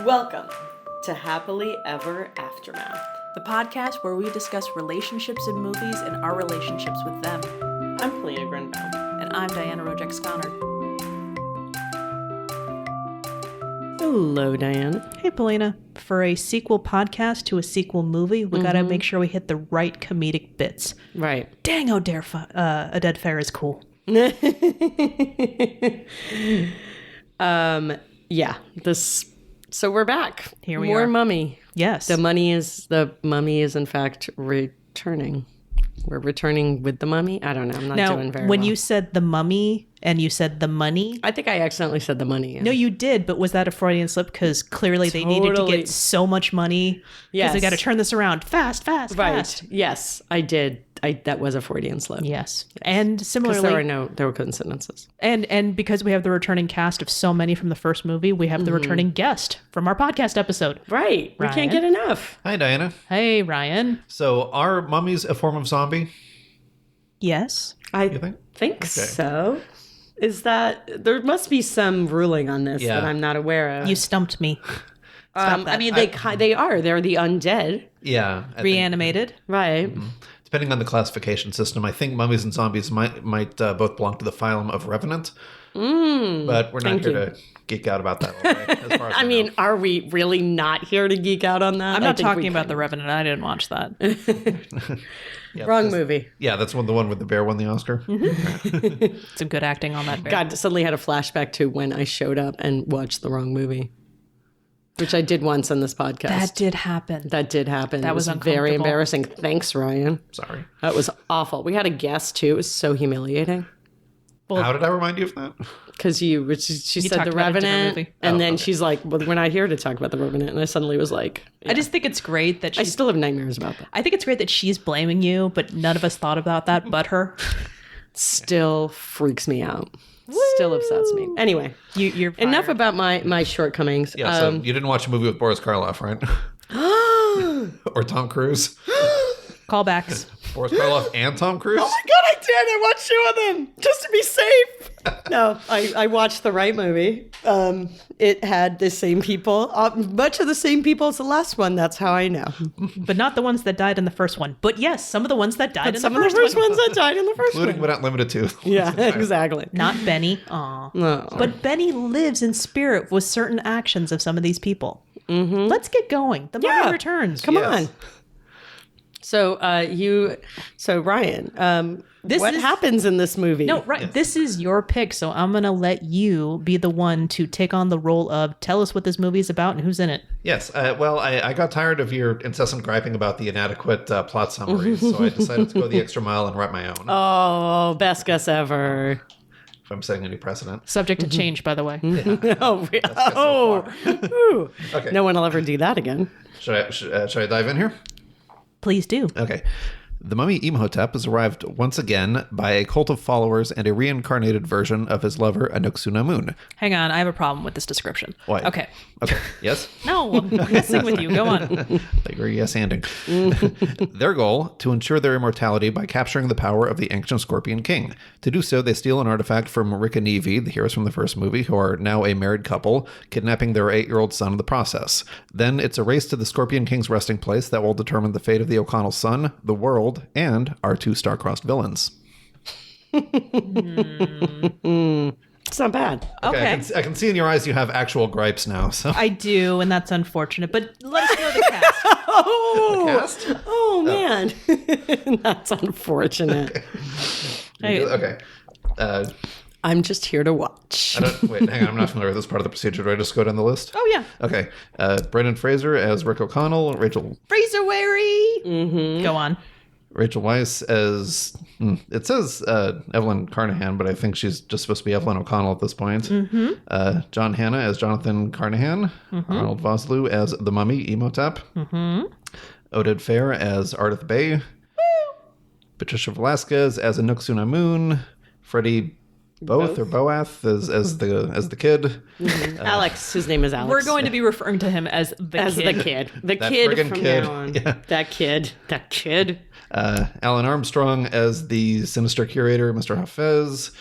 Welcome to Happily Ever Aftermath. The podcast where we discuss relationships in movies and our relationships with them. I'm Polina Grinbaum. And I'm Diana Rojek Skonnord. Hello, Diana. Hey, Polina. For a sequel podcast to a sequel movie, we gotta make sure we hit the right comedic bits. Right. Dang, Oded Fehr is cool. Yeah. So we're back. Here we More are. mummy. Yes. The mummy is in fact returning. We're returning with the mummy. I don't know. I'm not doing very when well. you said the mummy and you said the money. I think I accidentally said the money. No, you did, but was that a Freudian slip? Because clearly they needed to get so much money. Yes. Because they got to turn this around fast. Right. Yes, I did. That was a Freudian slip. Yes. And Because similarly, there were coincidences. and because we have the returning cast of so many from the first movie, we have the returning guest from our podcast episode. Right. We Ryan. can't get enough. Hi, Diana. Hey, Ryan. So, are mummies a form of zombie? Yes. I think? think so. Is that there must be some ruling on this Yeah. that I'm not aware of. You stumped me. Stop that. I mean, they are. They're the undead, Yeah. I think, Reanimated. right? depending on the classification system, I think mummies and zombies might both belong to the phylum of Revenant. But we're not here to geek out about that all day, as far as I know. mean, are we really not here to geek out on that? I'm I not think we talking about can. The Revenant. I didn't watch that. Yeah, Wrong that's- movie. Yeah, that's the one with the bear won the Oscar. Some good acting on that bear. God, suddenly had a flashback to when I showed up and watched the wrong movie, which I did once on this podcast. That did happen. That did happen. That It was very uncomfortable. embarrassing. Thanks, Ryan. Sorry. That was awful. We had a guest too. It was so humiliating. How did I remind you of that? Because she said talked the about a different Revenant, movie. and then okay. she's like, "Well, we're not here to talk about the Revenant." And I suddenly was like, I just think it's great that I she's. still have nightmares about that. I think it's great that she's blaming you, but none of us thought about that but her. Still freaks me out. Still upsets me. Anyway, You're fired. enough about my shortcomings. Yeah, so you didn't watch a movie with Boris Karloff, right? Or Tom Cruise? Callbacks. Boris Karloff and Tom Cruise? Oh my god, I did! I watched two of them just to be safe. No, I watched the right movie. It had the same people, much of the same people as the last one. That's how I know. But not the ones that died in the first one. But yes, some of the ones that died in Some the of the first first one. ones that died in the first Including one. but not limited to. Yeah, exactly. Not Benny. Aw. No. But Benny lives in spirit with certain actions of some of these people. Mm-hmm. Let's get going. The mummy returns. Come Yes. on. So Ryan, what is- happens in this movie? No, right. This is your pick, so I'm going to let you be the one to take on the role of tell us what this movie is about and who's in it. Yes. Well, I got tired of your incessant griping about the inadequate plot summaries, so I decided to go the extra mile and write my own. Oh, best guess ever. If I'm setting any precedent. Subject to change, by the way. Oh, so Ooh. Okay. No one will ever do that again. Should I dive in here? Please do. Okay. The mummy Imhotep has arrived once again by a cult of followers and a reincarnated version of his lover Anck-Su-Namun. Hang on. I have a problem with this description. Why? Okay. Okay. Yes? No, I'm messing with you. Go on. They were yes-anding. Their goal, to ensure their immortality by capturing the power of the ancient Scorpion King. To do so, they steal an artifact from Rick and Evie, the heroes from the first movie, who are now a married couple, kidnapping their 8-year-old son in the process. Then it's a race to the Scorpion King's resting place that will determine the fate of the O'Connell's son, the world, and our 2 star-crossed villains. It's not bad. Okay. I can see in your eyes you have actual gripes now. So I do, and that's unfortunate. But let us know the cast. Oh, cast? oh man, that's unfortunate. Hey, Okay. I'm just here to watch. Wait, hang on. I'm not familiar with this part of the procedure. Do I just go down the list? oh, yeah. Okay. Brendan Fraser as Rick O'Connell. Frasuary. Go on. Rachel Weisz as it says Evelyn Carnahan, but I think she's just supposed to be Evelyn O'Connell at this point. John Hannah as Jonathan Carnahan. Arnold Vosloo as the Mummy Imhotep. Oded Fehr as Ardith Bey. Patricia Velasquez as Anck-Su-Namun. Freddie Boath or Boath as the kid. Alex, his name is Alex. We're going to be referring to him as the kid. The That kid friggin' from kid. now on. Yeah. That kid. Alun Armstrong as the sinister curator, Mr. Hafez.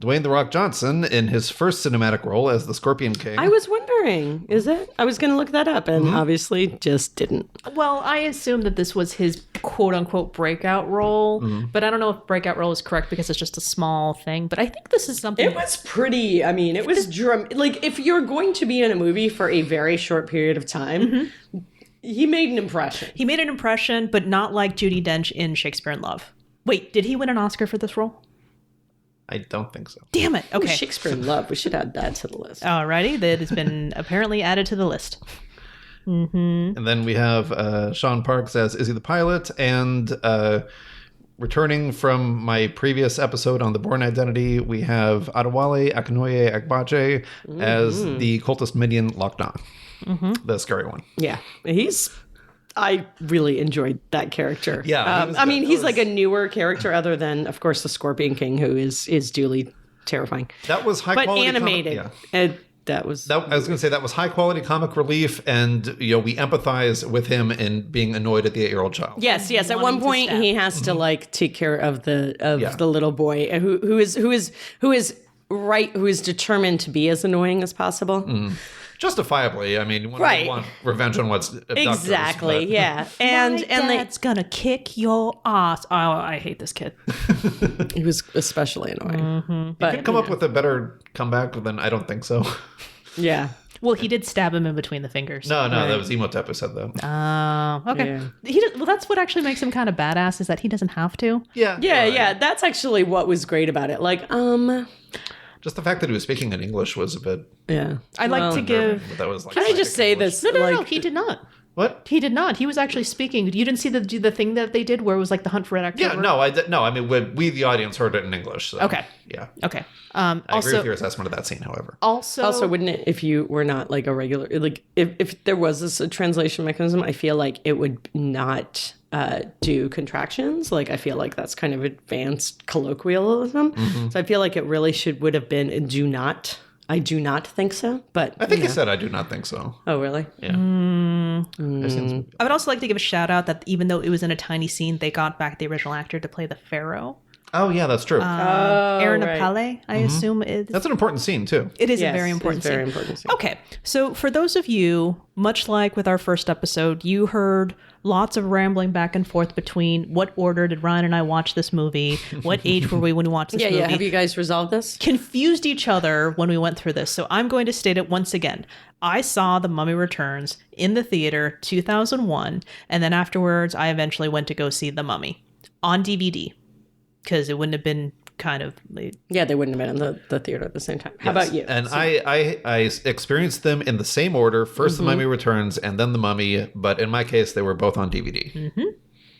Dwayne "The Rock" Johnson in his first cinematic role as the Scorpion King. I was wondering, is it? I was going to look that up and obviously just didn't. Well, I assume that this was his quote unquote breakout role, but I don't know if breakout role is correct because it's just a small thing. But I think this is something. It was pretty, I mean, it was like if you're going to be in a movie for a very short period of time, he made an impression. He made an impression, but not like Judi Dench in Shakespeare in Love. Wait, did he win an Oscar for this role? I don't think so. Damn it. Okay. Shakespeare in Love. We should add that to the list. Alrighty, that has been apparently added to the list. And then we have Shaun Parkes as Izzy the pilot, and returning from my previous episode on the Bourne Identity, we have Adewale Akinnuoye-Agbaje as the cultist minion Lockdown, the scary one. Yeah. I really enjoyed that character. Yeah, I mean, he's like a newer character other than, of course, the Scorpion King, who is duly terrifying. That was high But quality animated. And I was I was going to say that was high quality comic relief, and we empathize with him in being annoyed at the 8-year-old child. Yes. At one point, he has to like take care of the little boy who is determined to be as annoying as possible. Justifiably, I mean, when you want revenge on what's abductors, Exactly. but- Yeah. And that's gonna kick your ass. Oh, I hate this kid. he was especially annoying. But could come up with a better comeback than I don't think so. Yeah. Well, he did stab him in between the fingers. No, that was Imhotep who said that. Oh, okay. Yeah. Well, that's what actually makes him kind of badass is that he doesn't have to. Yeah. That's actually what was great about it. Like, Just the fact that he was speaking in English was a bit. yeah. I like to give. But that was like. Can I just say this? No, he did not. What? He did not. He was actually speaking. You didn't see the thing that they did where it was like the hunt for Red October? Yeah, no, I did. No, I mean, we the audience heard it in English. So, Okay. Yeah. Okay. I agree with your assessment of that scene, however. Also, wouldn't it, if you were not like a regular, like if there was a translation mechanism, I feel like it would not do contractions. Like I feel like that's kind of advanced colloquialism. So I feel like it really would have been I do not think so. But I think he said, "I do not think so." Oh, really? Yeah. I've seen this movie. I would also like to give a shout out that even though it was in a tiny scene, they got back the original actor to play the Pharaoh. Oh yeah, that's true. Aaron right. Apale, I assume is. That's an important scene too. It is Yes, a very important it's a very scene. important scene. Okay, so for those of you, much like with our first episode, you heard lots of rambling back and forth between what order did Ryan and I watch this movie, what age were we when we watched this movie. Yeah. Have you guys resolved this? Confused each other when we went through this. So I'm going to state it once again. I saw The Mummy Returns in the theater 2001, and then afterwards I eventually went to go see The Mummy on DVD because it wouldn't have been kind of Yeah, they wouldn't have been in the theater at the same time. How about you? And I experienced them in the same order. First The Mummy Returns and then The Mummy, but in my case they were both on DVD.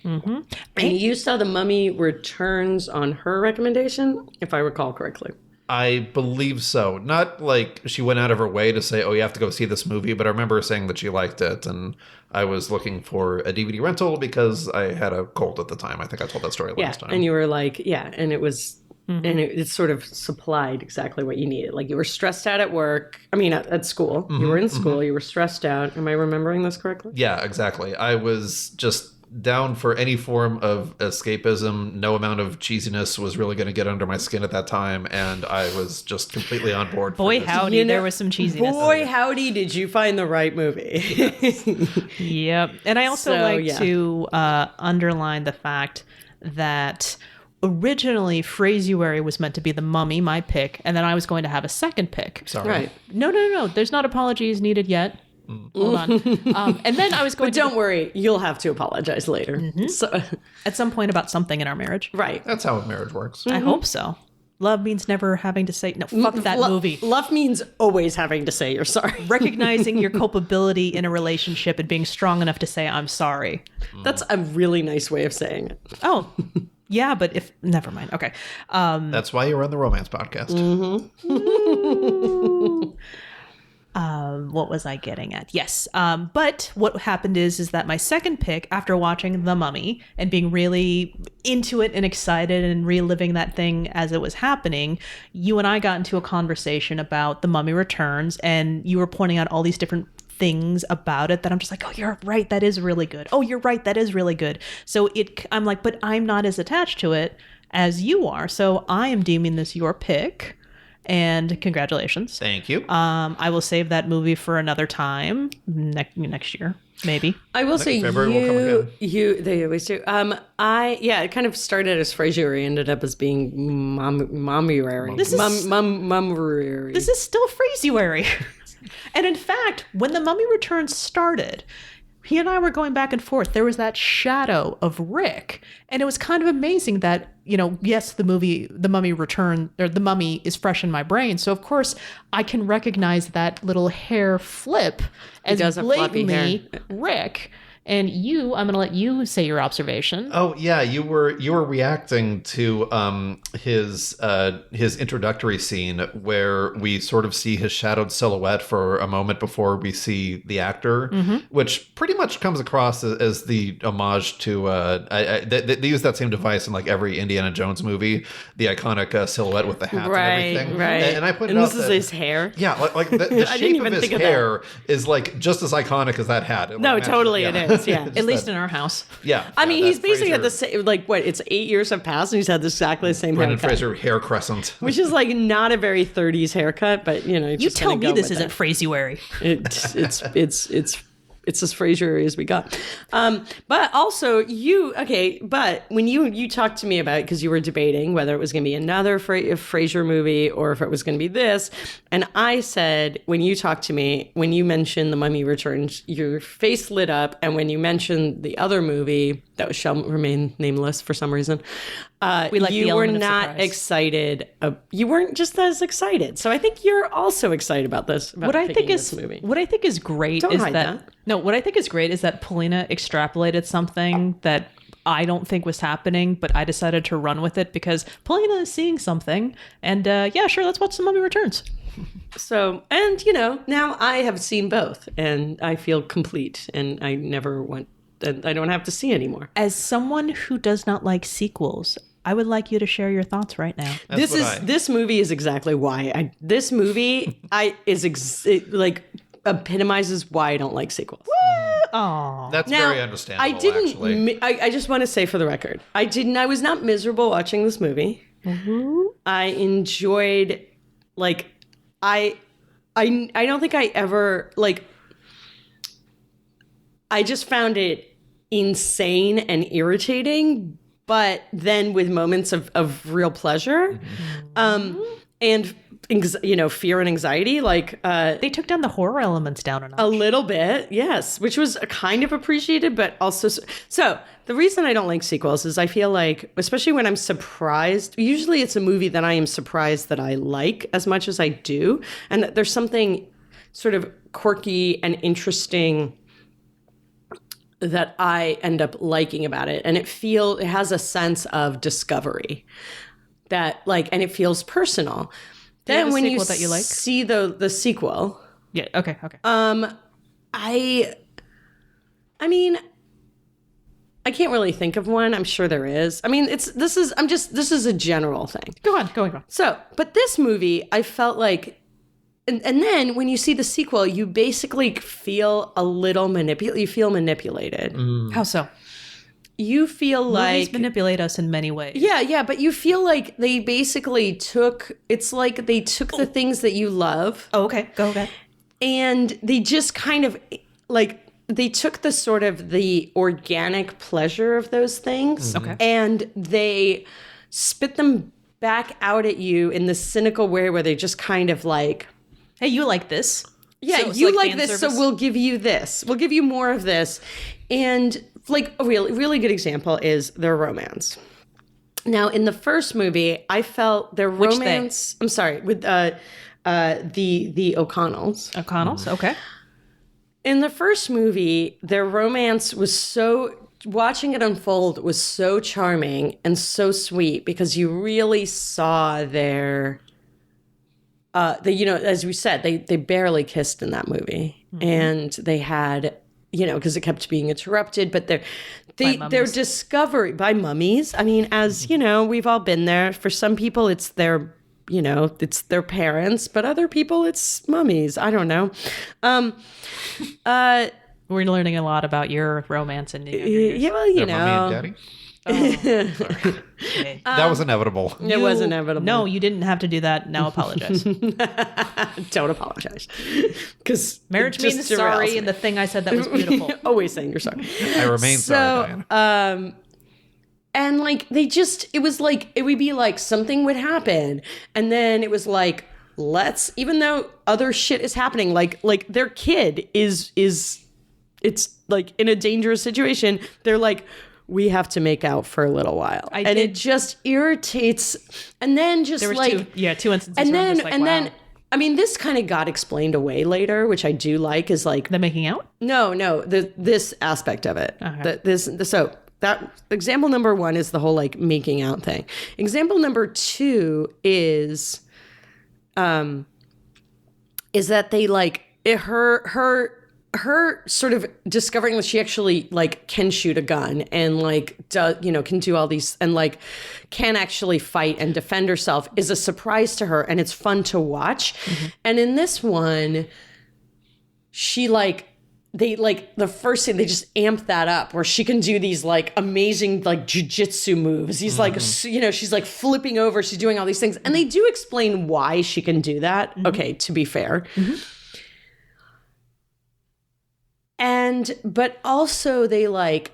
And you saw The Mummy Returns on her recommendation, if I recall correctly. I believe so. Not like she went out of her way to say, "Oh, you have to go see this movie," but I remember saying that she liked it, and I was looking for a DVD rental because I had a cold at the time. I think I told that story last time. And you were like, and it was and it sort of supplied exactly what you needed. Like you were stressed out at work. I mean, at school. You were in school. You were stressed out. Am I remembering this correctly? Yeah, exactly. I was just down for any form of escapism. No amount of cheesiness was really going to get under my skin at that time, and I was just completely on board. boy for this. howdy, there was some cheesiness. Boy, howdy, did you find the right movie? Yep. And I also to underline the fact that originally Frasuary was meant to be The Mummy, my pick, and then I was going to have a second pick. Sorry. Right. No. There's not apologies needed yet. Hold on. And then I was going But don't worry, you'll have to apologize later. So, at some point about something in our marriage. right. That's how marriage works. I hope so. Love means never having to say, no, fuck that movie. Love means always having to say you're sorry. Recognizing your culpability in a relationship and being strong enough to say, I'm sorry. That's a really nice way of saying it. Oh, yeah, but never mind. Okay. That's why you run the romance podcast. What was I getting at? Yes. But what happened is that my second pick, after watching The Mummy and being really into it and excited and reliving that thing as it was happening, you and I got into a conversation about The Mummy Returns, and you were pointing out all these different things about it that I'm just like, oh, you're right, that is really good. Oh, you're right, that is really good. So I'm like, but I'm not as attached to it as you are. So I am deeming this your pick. And congratulations. Thank you. I will save that movie for another time next year, maybe. I will say February will come again. they always do. It kind of started as Frasuary, ended up as being Mummuary. This is Mummuary. This is still Frasuary. And in fact, when The Mummy Returns started, he and I were going back and forth. There was that shadow of Rick. And it was kind of amazing that, yes, the Mummy Return, or The Mummy is fresh in my brain. So, of course, I can recognize that little hair flip as blatantly Rick. And I'm going to let you say your observation. Oh yeah, you were reacting to his introductory scene where we sort of see his shadowed silhouette for a moment before we see the actor, which pretty much comes across as the homage to they use that same device in like every Indiana Jones movie, the iconic silhouette with the hat and everything. Right. And I pointed and out this is his hair. Yeah, like the shape of his hair is like just as iconic as that hat. No, totally it is. Yeah. At least in our house. Yeah. I mean, he's basically Fraser, had the same, it's 8 years have passed and he's had exactly the same Brendan haircut. Fraser hair crescent. Which is like not a very 30s haircut, but You tell me this isn't Frasuary. It's as Frasury as we got. But also but when you talked to me about it, because you were debating whether it was going to be another Fraser movie or if it was going to be this, and I said, when you talked to me, when you mentioned The Mummy Returns, your face lit up, and when you mentioned the other movie that shall remain nameless for some reason, you were not excited. You weren't just as excited. So I think you're also excited about this. About What I think is great Don't is hide that. No, what I think is great is that Polina extrapolated something that I don't think was happening, but I decided to run with it because Polina is seeing something. And sure, let's watch The Mummy Returns. So, and now I have seen both and I feel complete and I never want, and I don't have to see anymore. As someone who does not like sequels, I would like you to share your thoughts right now. This movie is exactly why epitomizes why I don't like sequels. Oh, That's very understandable. I didn't. Actually. I just want to say for the record, I was not miserable watching this movie. Mm-hmm. I enjoyed, I don't think I ever I just found it insane and irritating, but then with moments of real pleasure, and fear and anxiety. They took down the horror elements down a notch. A little bit, yes, which was kind of appreciated, but also so the reason I don't like sequels is I feel like, especially when I'm surprised, usually it's a movie that I am surprised that I like as much as I do, and that there's something sort of quirky and interesting that I end up liking about it, and it has a sense of discovery that and it feels personal. Then when you that you like? see the sequel, Yeah. Okay. I mean, I can't really think of one. I'm sure there is. I mean, this is a general thing. Go on. So, but this movie, I felt like, and then when you see the sequel, you basically feel a little manipulated. How so? You feel Movies manipulate us in many ways. Yeah, but you feel like they basically took the things that you love. Oh, okay. Go ahead. And they just kind of they took the sort of the organic pleasure of those things, Okay, and they spit them back out at you in this cynical way where they just kind of hey, you like this? Yeah, so you like this, service? so we'll give you this. We'll give you more of this. And a really good example is their romance. Now, in the first movie, I felt their romance. I'm sorry, with the O'Connells. O'Connells, okay. In the first movie, their romance was watching it unfold was so charming and so sweet because you really saw their, as we said, they barely kissed in that movie. Mm-hmm. And they had, because it kept being interrupted, but their discovery by mummies. I mean, as we've all been there. For some people, it's their parents, but other people, it's mummies. I don't know. We're learning a lot about your romance and Mummy and daddy? Okay. That was inevitable. It was inevitable. No, you didn't have to do that. Now apologize. Don't apologize. Because Marriage means sorry, and the thing I said that was beautiful. Always saying you're sorry. I remain sorry, Diane. And like it was like it would be like something would happen, and then it was like even though other shit is happening, like their kid is it's like in a dangerous situation, they're like, we have to make out for a little while. It just irritates. And then just there was like two instances. and where I'm then just like, and wow. then I mean, this kind of got explained away later, which I do like, is like the making out. no this aspect of it. Okay. So that example number 1 is the whole like making out thing. Example number 2 is that they like her sort of discovering that she actually like can shoot a gun and like can do all these and like can actually fight and defend herself is a surprise to her, and it's fun to watch. And in this one, she like they like the first thing they just amp that up where she can do these like amazing like jujitsu moves. He's like she's like flipping over, she's doing all these things, and they do explain why she can do that. Okay, to be fair. But also they like,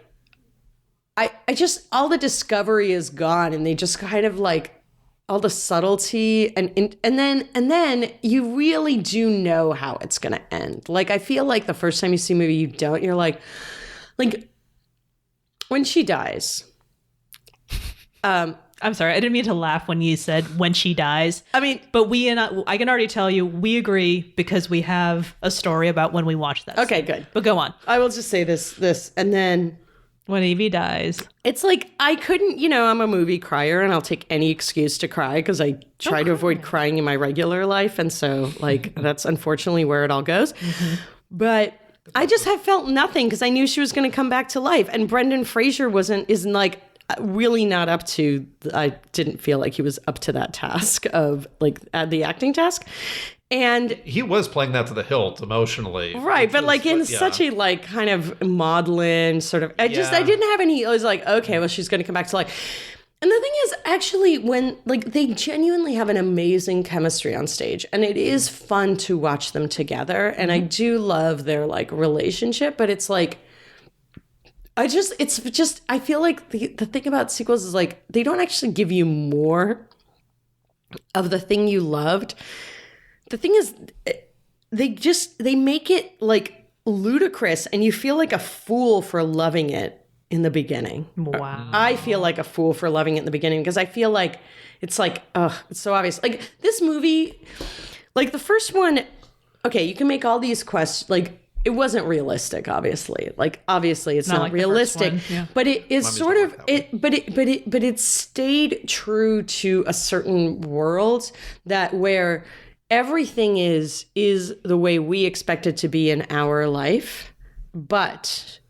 I just, all the discovery is gone, and they just kind of like all the subtlety and then you really do know how it's going to end. Like, I feel like the first time you see a movie, you're like when she dies, I'm sorry, I didn't mean to laugh when you said when she dies. I mean, but I can already tell you we agree because we have a story about when we watched that. Okay, scene. good. But go on. I will just say this, and then When Evie dies. It's like, I couldn't, I'm a movie crier, and I'll take any excuse to cry because I try to avoid crying in my regular life. And so like, that's unfortunately where it all goes. But I just have felt nothing because I knew she was going to come back to life. And Brendan Fraser isn't like really not up to, I didn't feel like he was up to that task of like the acting task. And he was playing that to the hilt emotionally. Right, but like in such a like kind of maudlin sort of, I didn't have any, I was like, okay, well, she's going to come back to life. And the thing is, actually, when like they genuinely have an amazing chemistry on stage, and it is fun to watch them together. And I do love their like relationship, but it's like, I feel like the thing about sequels is like, they don't actually give you more of the thing you loved. The thing is, they make it like ludicrous, and you feel like a fool for loving it in the beginning. Wow. I feel like a fool for loving it in the beginning because I feel like it's like, it's so obvious. Like this movie, like the first one, okay, you can make all these questions, like it wasn't realistic, obviously. Like obviously it's not like realistic, but it is sort of but it stayed true to a certain world where everything is the way we expect it to be in our life, but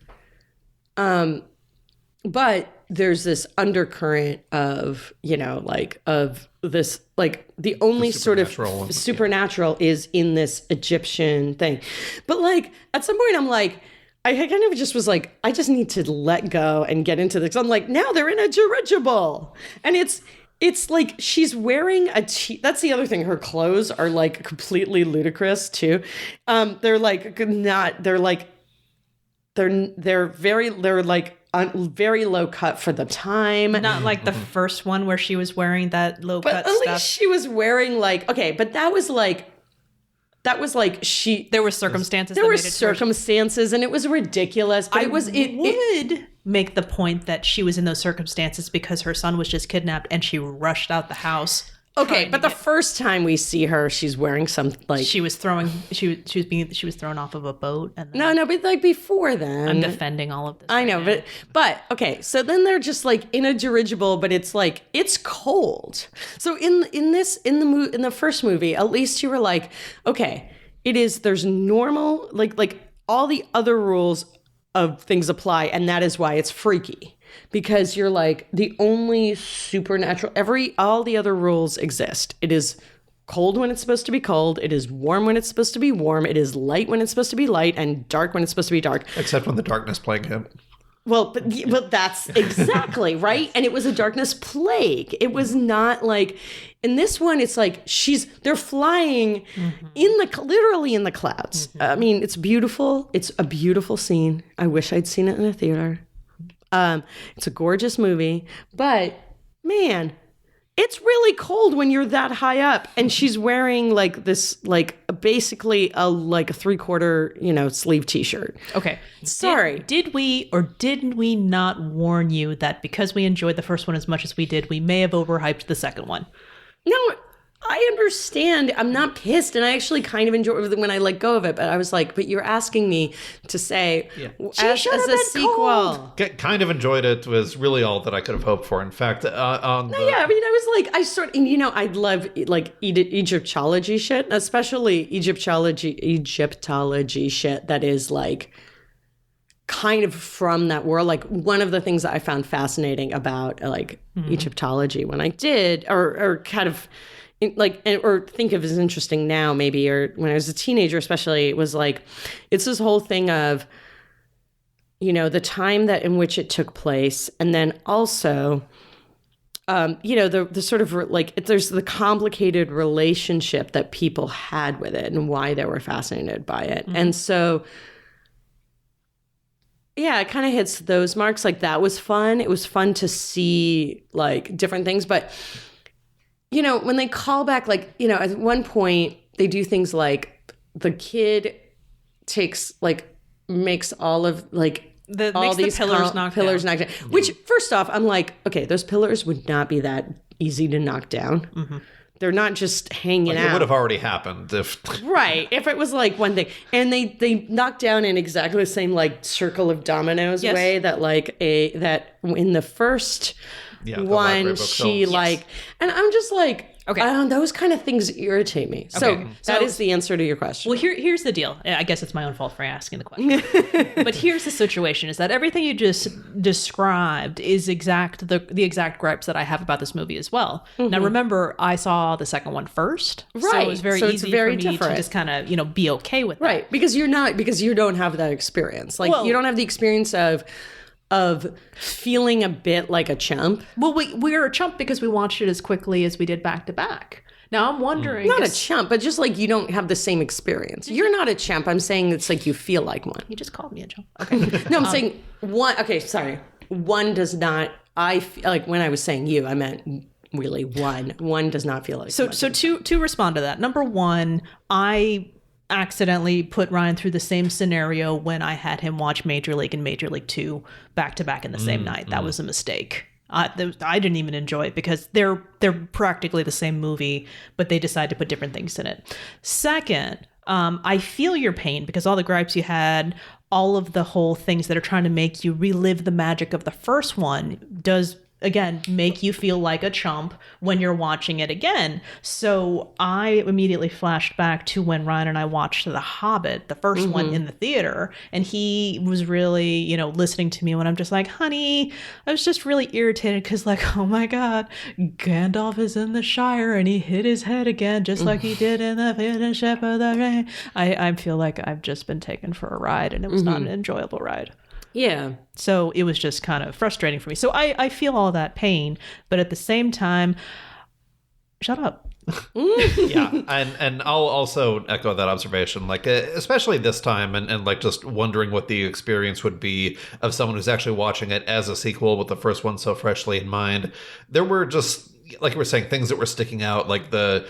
there's this undercurrent of, of this, like the only sort of supernatural is in this Egyptian thing. But like at some point I'm like, I kind of just was like, I just need to let go and get into this. I'm like, now they're in a dirigible, and it's like she's wearing that's the other thing. Her clothes are like completely ludicrous too. They're very low cut for the time. Not like the first one where she was wearing that low cut stuff. But at least she was wearing like, okay, but there were circumstances. There were circumstances, and it was ridiculous. But it would make the point that she was in those circumstances because her son was just kidnapped and she rushed out the house. Okay, but the first time we see her, she's wearing some like she was thrown off of a boat. And then no, but like before then, I'm defending all of this. I know, but okay. So then they're just like in a dirigible, but it's like it's cold. So in the first movie, at least you were like, okay, there's normal like all the other rules of things apply, and that is why it's freaky. Because you're like, the only supernatural, all the other rules exist. It is cold when it's supposed to be cold. It is warm when it's supposed to be warm. It is light when it's supposed to be light, and dark when it's supposed to be dark. Except when the darkness plague hit. Well, but that's exactly right. And it was a darkness plague. It was not like, in this one, it's like they're flying literally in the clouds. I mean, it's beautiful. It's a beautiful scene. I wish I'd seen it in a theater. It's a gorgeous movie, but man, it's really cold when you're that high up, and she's wearing like this, like basically a 3/4, sleeve t-shirt. Okay. Sorry. Did we or did we not warn you that because we enjoyed the first one as much as we did, we may have overhyped the second one? No, I understand. I'm not pissed, and I actually kind of enjoy it when I let go of it. But I was like, but you're asking me to say as a sequel. Kind of enjoyed it. Was really all that I could have hoped for. In fact, I was like, I love like Egyptology shit, especially Egyptology shit that is like kind of from that world. Like, one of the things that I found fascinating about like Egyptology when I did, or kind of or think of as interesting now maybe, or when I was a teenager especially, it was like, it's this whole thing of, the time that in which it took place, and then also the sort of like, there's the complicated relationship that people had with it and why they were fascinated by it. And so yeah, it kind of hits those marks. Like, that was fun. It was fun to see like different things, but when they call back, like, at one point they do things like the kid makes all of like all these pillars knocked down. Which, first off, I'm like, okay, those pillars would not be that easy to knock down. They're not just hanging out. It would have already happened if right, if it was like one thing. And they knocked down in exactly the same like circle of dominoes way that that in the first one she and I'm just like, okay, those kind of things irritate me. So that is the answer to your question. Well, here's the deal. I guess it's my own fault for asking the question. But here's the situation: is that everything you just described is the exact gripes that I have about this movie as well. Now, remember, I saw the second one first, right? So it was very easy for me to just kind of be okay with that, right? Because you don't have that experience. Like, you don't have the experience of feeling a bit like a chump. Well, we're a chump because we watched it as quickly as we did back to back. Now, I'm wondering... Not a chump, but just like you don't have the same experience. You're not a chump. I'm saying it's like you feel like one. You just called me a chump. Okay. No, I'm saying one... Okay, sorry. One does not... I feel like when I was saying you, I meant really one. One does not feel like... So to respond to that, number one, I accidentally put Ryan through the same scenario when I had him watch Major League and Major League 2 back to back in the same night. That was a mistake. I didn't even enjoy it because they're practically the same movie, but they decide to put different things in it. Second, I feel your pain because all the gripes you had, all of the whole things that are trying to make you relive the magic of the first one does, again, make you feel like a chump when you're watching it again. So I immediately flashed back to when Ryan and I watched The Hobbit, the first one, in the theater, and he was really, listening to me when I'm just like, honey, I was just really irritated because, like, oh my God, Gandalf is in the Shire and he hit his head again just like he did in the Fellowship of the Ring. I feel like I've just been taken for a ride, and it was not an enjoyable ride. Yeah. So it was just kind of frustrating for me. So I feel all that pain, but at the same time, shut up. Yeah. And I'll also echo that observation, like, especially this time, and like just wondering what the experience would be of someone who's actually watching it as a sequel with the first one so freshly in mind. There were just, like you were saying, things that were sticking out, like the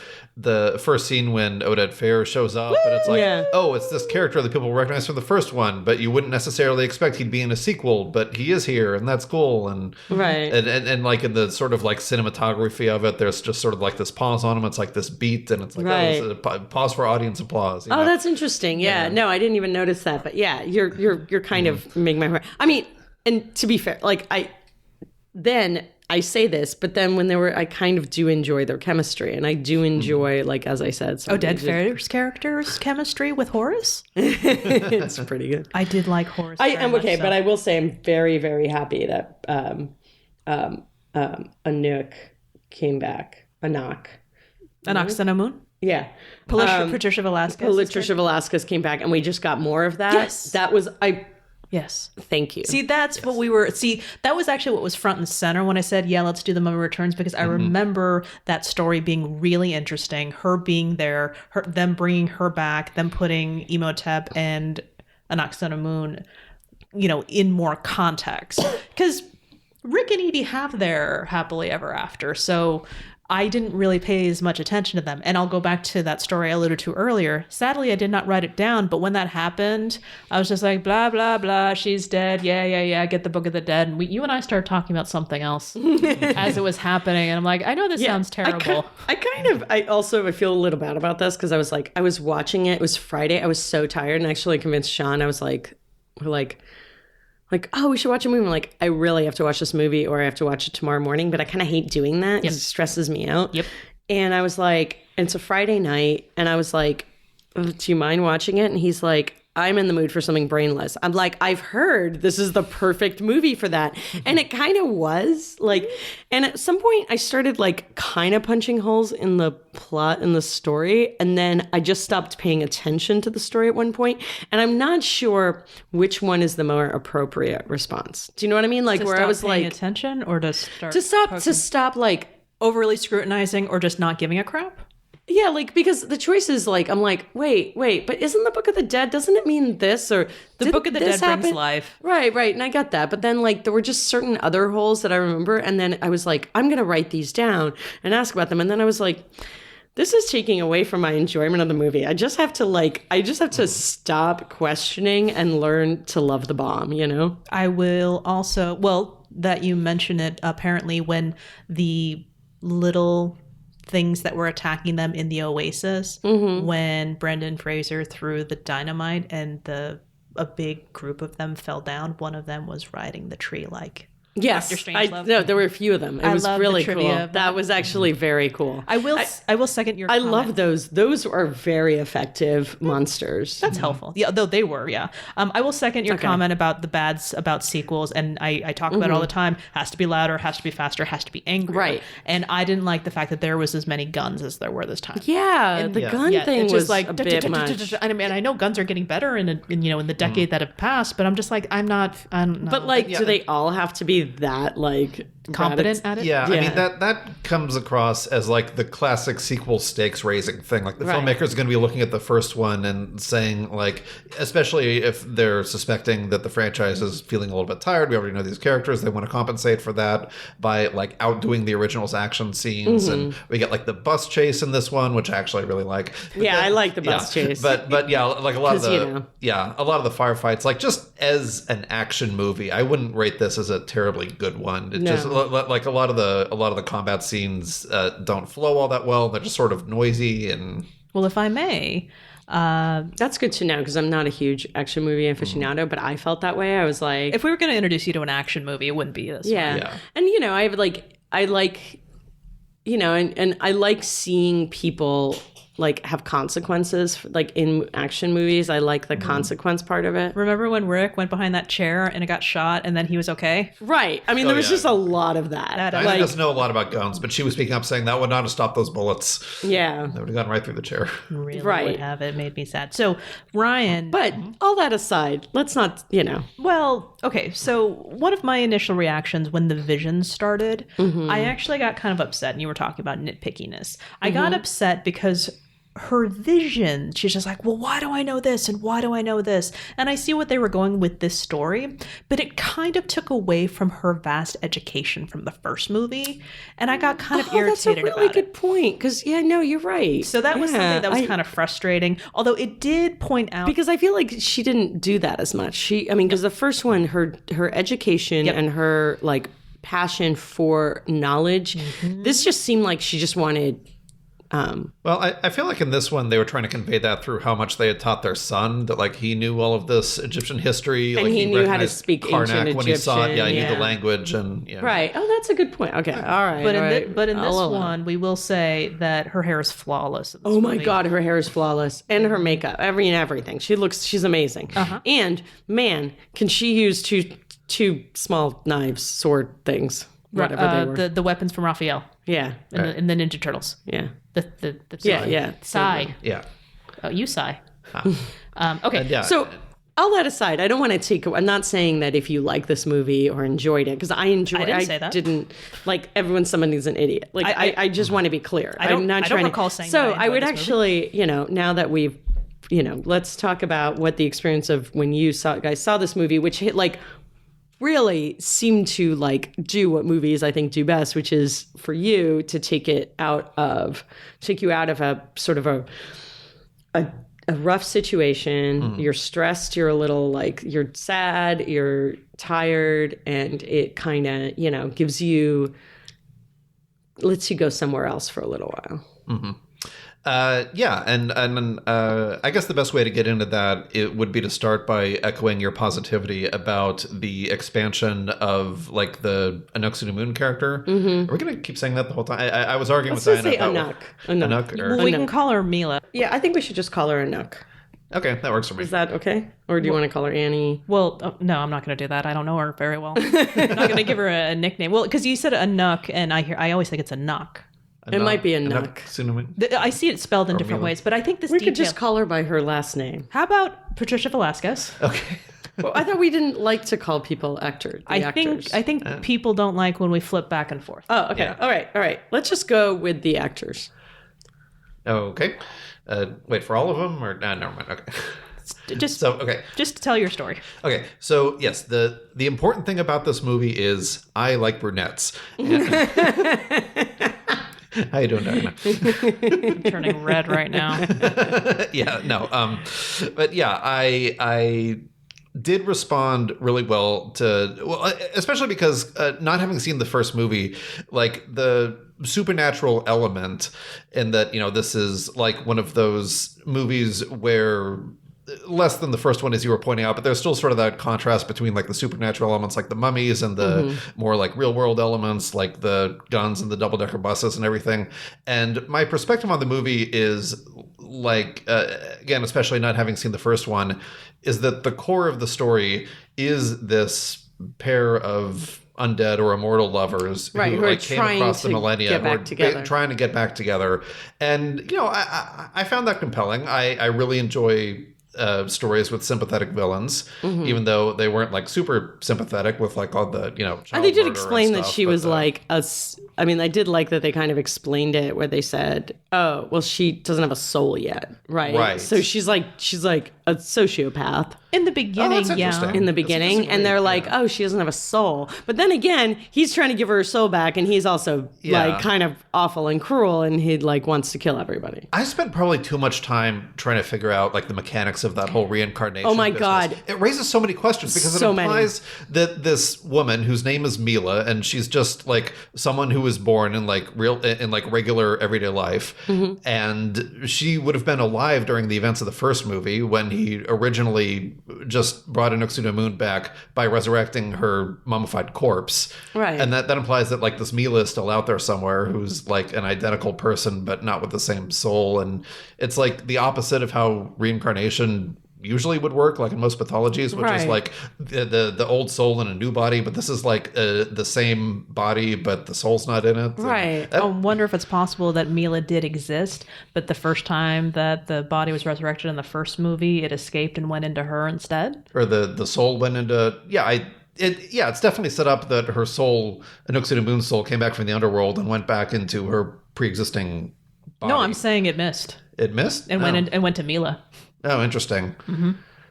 first scene when Oded Fehr shows up, and it's like, oh, it's this character that people recognize from the first one, but you wouldn't necessarily expect he'd be in a sequel, but he is here, and that's cool. And right, and like in the sort of like cinematography of it, there's just sort of like this pause on him. It's like this beat, and it's like, oh, it's a pause for audience applause. Oh, that's interesting. Yeah, no, I didn't even notice that, but yeah, you're kind of making my heart. I mean, and to be fair, like I say this, but then when I kind of do enjoy their chemistry, and I do enjoy, like, as I said, Oded Fehr's character's chemistry with Horace. It's pretty good. I did like Horace. I am okay, but I will say I'm very, very happy that Anck came back. Anck-Su-Namun? Yeah. Patricia Velasquez. Patricia Velasquez came back, and we just got more of that. Yes. That was Yes. Thank you. See, that's what we were. See, that was actually what was front and center when I said, yeah, let's do The Mummy Returns, because I remember that story being really interesting. Her being there, them bringing her back, them putting Imhotep and Anck-Su-Namun, in more context. Because Rick and Evie have their happily ever after. So I didn't really pay as much attention to them. And I'll go back to that story I alluded to earlier. Sadly, I did not write it down, but when that happened, I was just like, blah, blah, blah, she's dead. Yeah, get the Book of the Dead. And you and I started talking about something else as it was happening. And I'm like, I know this sounds terrible. I feel a little bad about this because I was watching it. It was Friday. I was so tired and actually convinced Shaun. I was like, oh, we should watch a movie. I'm like, I really have to watch this movie or I have to watch it tomorrow morning, but I kind of hate doing that because it stresses me out. Yep. And I was like, it's a Friday night. And I was like, do you mind watching it? And he's like, I'm in the mood for something brainless. I'm like, I've heard this is the perfect movie for that. And it kind of was like, and at some point I started like kind of punching holes in the plot and the story. And then I just stopped paying attention to the story at one point. And I'm not sure which one is the more appropriate response. Do you know what I mean? Like where I was paying like attention or to stop like overly scrutinizing or just not giving a crap. Yeah, like, because the choice is like, I'm like, wait, but isn't the Book of the Dead, doesn't it mean this? Or the Book of the Dead brings life. Right. And I got that. But then, like, there were just certain other holes that I remember. And then I was like, I'm going to write these down and ask about them. And then I was like, this is taking away from my enjoyment of the movie. I just have to stop questioning and learn to love the bomb, I will also, that you mention it, apparently when the little things that were attacking them in the Oasis, when Brendan Fraser threw the dynamite and a big group of them fell down, one of them was riding the tree like Yes, no, there were a few of them. It was really cool. That was actually very cool. I will second your comment. I love those. Those are very effective monsters. That's helpful. Yeah, though they were, yeah. I will second your comment about the bads about sequels, and I talk about it all the time. Has to be louder, has to be faster, has to be angry. Right. And I didn't like the fact that there was as many guns as there were this time. Yeah, and the gun thing was like a bit much. I mean, I know guns are getting better in the decade that have passed, but I'm just like, I'm not. But like, do they all have to be that like competent at it? Yeah, I mean that comes across as like the classic sequel stakes raising thing. Like the filmmaker is going to be looking at the first one and saying, like, especially if they're suspecting that the franchise is feeling a little bit tired, we already know these characters, they want to compensate for that by like outdoing the original's action scenes. And we get like the bus chase in this one, which I actually really like. But I like the bus chase. But yeah, like a lot of the a lot of the firefights, like just as an action movie, I wouldn't rate this as a terribly good one. It just like a lot of the combat scenes don't flow all that well. They're just sort of noisy and. Well, if I may, that's good to know because I'm not a huge action movie aficionado, but I felt that way. I was like, if we were going to introduce you to an action movie, it wouldn't be this. Yeah. And I like seeing people like have consequences like in action movies. I like the consequence part of it. Remember when Rick went behind that chair and it got shot and then he was okay? Right. I mean, there was just a lot of that. I doesn't know a lot about guns, but she was speaking up saying that would not have stopped those bullets. Yeah. They would have gone right through the chair. Really would have. It made me sad. So, Ryan. But all that aside, let's not, Well, okay. So one of my initial reactions when the visions started, I actually got kind of upset, and you were talking about nitpickiness. I got upset because her vision, she's just like, well, why do I know this and why do I know this? And I see what they were going with this story, but it kind of took away from her vast education from the first movie, and I got kind of irritated about it. That's a really good point, because you're right. So that was something that was kind of frustrating, although it did point out, because I feel like she didn't do that as much. Because the first one, her education and her like passion for knowledge, this just seemed like she just wanted. Well, I feel like in this one they were trying to convey that through how much they had taught their son, that like he knew all of this Egyptian history, and like he knew how to speak ancient Egyptian. When he saw it, he knew the language and right. Oh, that's a good point. Okay, all right. But in this one, we will say that her hair is flawless. Oh my God, her hair is flawless, and her makeup, everything. She's amazing. And man, can she use two small knives, sword things, whatever they were. The weapons from Raphael. Yeah, in the Ninja Turtles. Yeah. The sigh. Yeah. Oh, you sigh. Okay. Yeah. So all that aside, I don't want to take. I'm not saying that if you like this movie or enjoyed it, because I enjoyed. I didn't say that. Didn't like everyone. Somebody's an idiot. Like I just want to be clear. I'm not trying to recall saying. So that I would this actually, now that we've, let's talk about what the experience of when you guys saw this movie, which hit like really seemed to like do what movies I think do best, which is for you to take you out of a sort of a rough situation. You're stressed, you're a little like, you're sad, you're tired, and it kind of, lets you go somewhere else for a little while. And I guess the best way to get into that it would be to start by echoing your positivity about the expansion of like the Anck-Su-Namun character. Are we going to keep saying that the whole time? I was arguing with Diana about Anck. Well, we can call her Mila. Yeah, I think we should just call her Anck. Okay, that works for me. Is that okay? Or do you want to call her Annie? Well, no, I'm not going to do that. I don't know her very well. I'm not going to give her a nickname. Well, because you said Anck, and I always think it's a Nuck. It might be a Nuck. Anck-Su-Namun. I see it spelled in different ways, but I think this we could just call her by her last name. How about Patricia Velasquez? Okay. Well, I thought we didn't like to call people actors. I think people don't like when we flip back and forth. Oh, okay. Yeah. All right. Let's just go with the actors. Okay. Wait, for all of them? Or never mind. Okay. Just to tell your story. Okay, so yes, the important thing about this movie is I like brunettes. How you doing, Diana? I'm turning red right now. Yeah, no. But yeah, I did respond really well to, especially because not having seen the first movie, like the supernatural element in that, this is like one of those movies where less than the first one, as you were pointing out, but there's still sort of that contrast between like the supernatural elements like the mummies and the more like real world elements like the guns and the double-decker buses and everything. And my perspective on the movie is like, again, especially not having seen the first one, is that the core of the story is this pair of undead or immortal lovers who like came across the millennia, who are trying to get back together. And, I found that compelling. I really enjoy stories with sympathetic villains, even though they weren't like super sympathetic with like all the, and they did explain that she was like I mean, I did like that they kind of explained it where they said, oh, well, she doesn't have a soul yet. Right. So she's like a sociopath. In the beginning, In the beginning. And they're like, oh, she doesn't have a soul. But then again, he's trying to give her soul back, and he's also like kind of awful and cruel, and he like wants to kill everybody. I spent probably too much time trying to figure out like the mechanics of that whole reincarnation. Oh my business. God. It raises so many questions because it implies that this woman whose name is Mila, and she's just like someone who was born in like regular everyday life. And she would have been alive during the events of the first movie when he originally just brought Anck-Su-Namun back by resurrecting her mummified corpse. Right. And that implies that like this Mila is still out there somewhere who's like an identical person but not with the same soul. And it's like the opposite of how reincarnation usually would work, like in most pathologies, which is like the old soul in a new body, but this is like the same body, but the soul's not in it. Right. I wonder if it's possible that Mila did exist, but the first time that the body was resurrected in the first movie, it escaped and went into her instead? Or the soul went into... it's definitely set up that her soul, Anck-Su-Namun's soul, came back from the underworld and went back into her pre-existing body. No, I'm saying it missed. It missed? And went to Mila. Oh, interesting.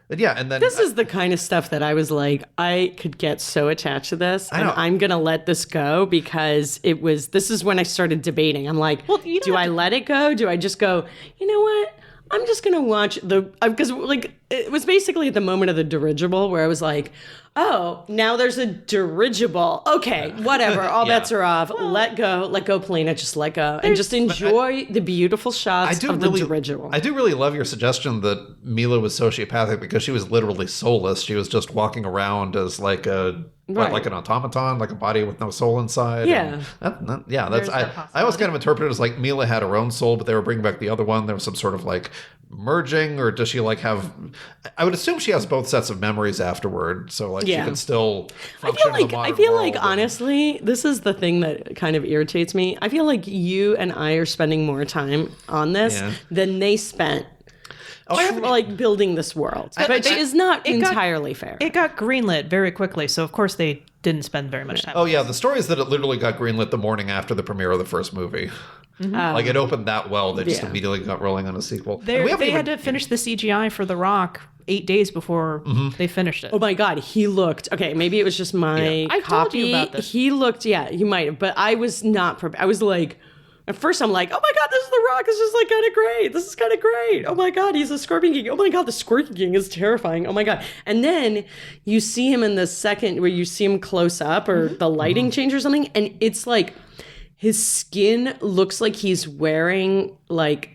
But yeah, and then this is the kind of stuff that I was like, I could get so attached to this, and I'm gonna let this go because this is when I started debating. I'm like, well, do I let it go? Do I just go, you know what? I'm just gonna watch because like it was basically at the moment of the dirigible where I was like, oh, now there's a dirigible. Okay, whatever. All bets are off. Let go, Polina. Just let go and just enjoy the beautiful shots of the dirigible. I do really love your suggestion that Mila was sociopathic because she was literally soulless. She was just walking around as like like an automaton, like a body with no soul inside. Yeah. That's I always kind of interpreted it as like Mila had her own soul, but they were bringing back the other one. There was some sort of like merging, or does she like have... I would assume she has both sets of memories afterward, so like she can still function in the modern world. Honestly, this is the thing that kind of irritates me. I feel like you and I are spending more time on this than they spent like building this world. But it is not entirely fair. It got greenlit very quickly, so of course they didn't spend very much time. Oh yeah, the story is that it literally got greenlit the morning after the premiere of the first movie. Like it opened that well, they just immediately got rolling on a sequel. They had to finish the CGI for The Rock 8 days before they finished it. Oh my God, he looked, okay, maybe it was just my I've copy. told you about this. He looked, you might have, but I was not prepared. I was like, at first I'm like, oh my God, this is The Rock. This is like kind of great. This is kind of great. Oh my God, he's a Scorpion King. Oh my God, the Scorpion King is terrifying. Oh my God. And then you see him in the second where you see him close up or the lighting change or something. And it's like his skin looks like he's wearing like,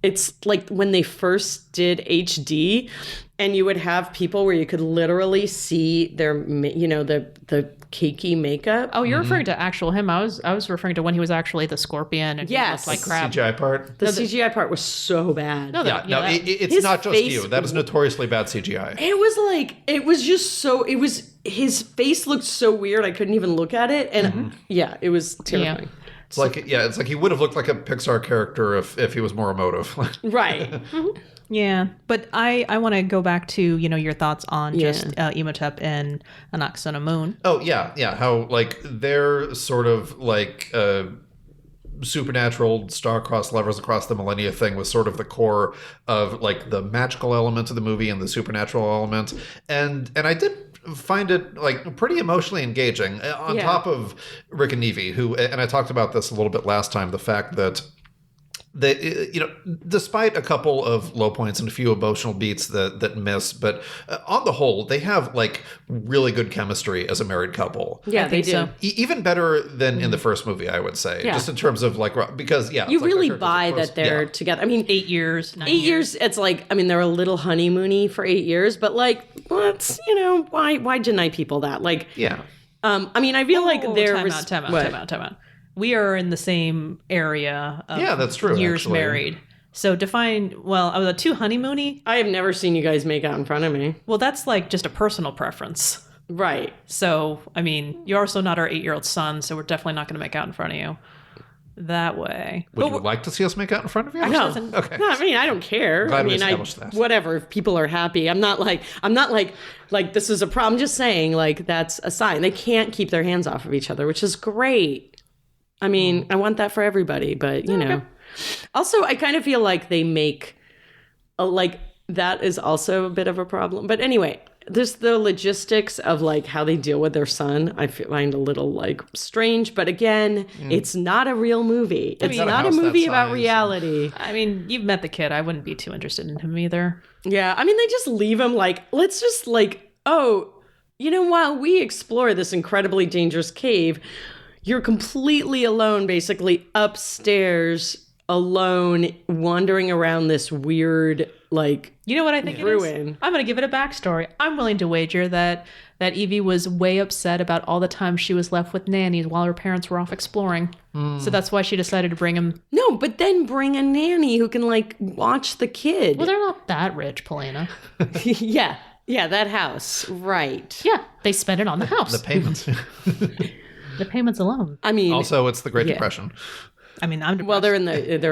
it's like when they first did HD and you would have people where you could literally see their, the cakey makeup. Oh, you're referring to actual him. I was referring to when he was actually the Scorpion and he looked like crap. CGI part? The CGI part was so bad. It's not just you. That is notoriously bad CGI. His face looked so weird I couldn't even look at it. And it was terrifying. Yeah. It's like he would have looked like a Pixar character if he was more emotive. Right. Yeah, but I want to go back to, your thoughts on just Imhotep and Anck-Su-Namun. Oh, yeah. How, like, they're sort of like supernatural star-crossed lovers across the millennia thing was sort of the core of, like, the magical element of the movie and the supernatural element. And I did find it like pretty emotionally engaging on top of Rick and Evie, who, and I talked about this a little bit last time, the fact that they, despite a couple of low points and a few emotional beats that miss, but on the whole, they have like really good chemistry as a married couple. Yeah, they do. So. Even better than in the first movie, I would say, just in terms of like, because you really buy that they're together. I mean, 8 years, 9 years. It's like, I mean, they're a little honeymoony for 8 years, but like, let's, why deny people that? Like, I mean, I feel like they're time out. We are in the same area of that's true, years actually. married. So define, I was too honeymoony. I have never seen you guys make out in front of me. Well, that's like just a personal preference. Right. So, I mean, you're also not our 8-year-old son, so we're definitely not going to make out in front of you that way. Would you like to see us make out in front of you? No. Okay. No, I mean, I don't care. Glad we established that. Whatever. If people are happy. I'm not like this is a problem. I'm just saying, like, that's a sign. They can't keep their hands off of each other, which is great. I mean, I want that for everybody, but you know. Also, I kind of feel like they make that is also a bit of a problem. But anyway, there's the logistics of like how they deal with their son. I find a little like strange, but again, it's not a real movie. It's not a movie about reality. I mean, you've met the kid. I wouldn't be too interested in him either. Yeah, I mean, they just leave him like, let's just like, while we explore this incredibly dangerous cave, you're completely alone, basically upstairs, alone, wandering around this weird, like, you know what I think ruin. It is? I'm going to give it a backstory. I'm willing to wager that Evie was way upset about all the time she was left with nannies while her parents were off exploring. So that's why she decided to bring him. No, but then bring a nanny who can, like, watch the kid. Well, they're not that rich, Polina. Yeah, that house. Right. Yeah, they spent it on the house. The payments. The payments alone. I mean, also it's the Great Depression. I mean, I'm depressed. Well, they're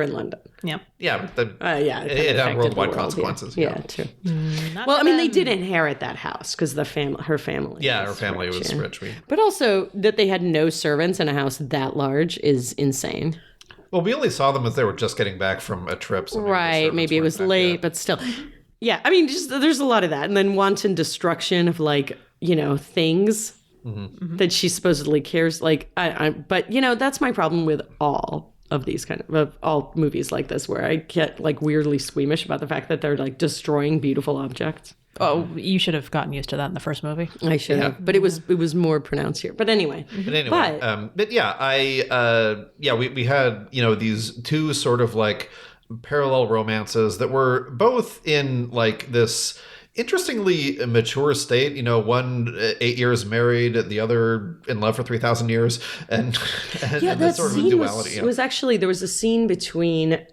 in London. Yeah. Yeah, but it had worldwide consequences. Yeah, too. Well, I mean, they did inherit that house because her family. Yeah, her family was rich. But also that they had no servants in a house that large is insane. Well, we only saw them as they were just getting back from a trip. So maybe it was late, but still. Yeah, I mean, just there's a lot of that, and then wanton destruction of like things. That she supposedly cares, like, but that's my problem with all of these of all movies like this, where I get like weirdly squeamish about the fact that they're like destroying beautiful objects. Oh, you should have gotten used to that in the first movie. I should have, but it was more pronounced here. But anyway, we had these two sort of like parallel romances that were both in like this interestingly mature state, one 8 years married, the other in love for 3,000 years, and that sort of scene duality. Was actually there was a scene between the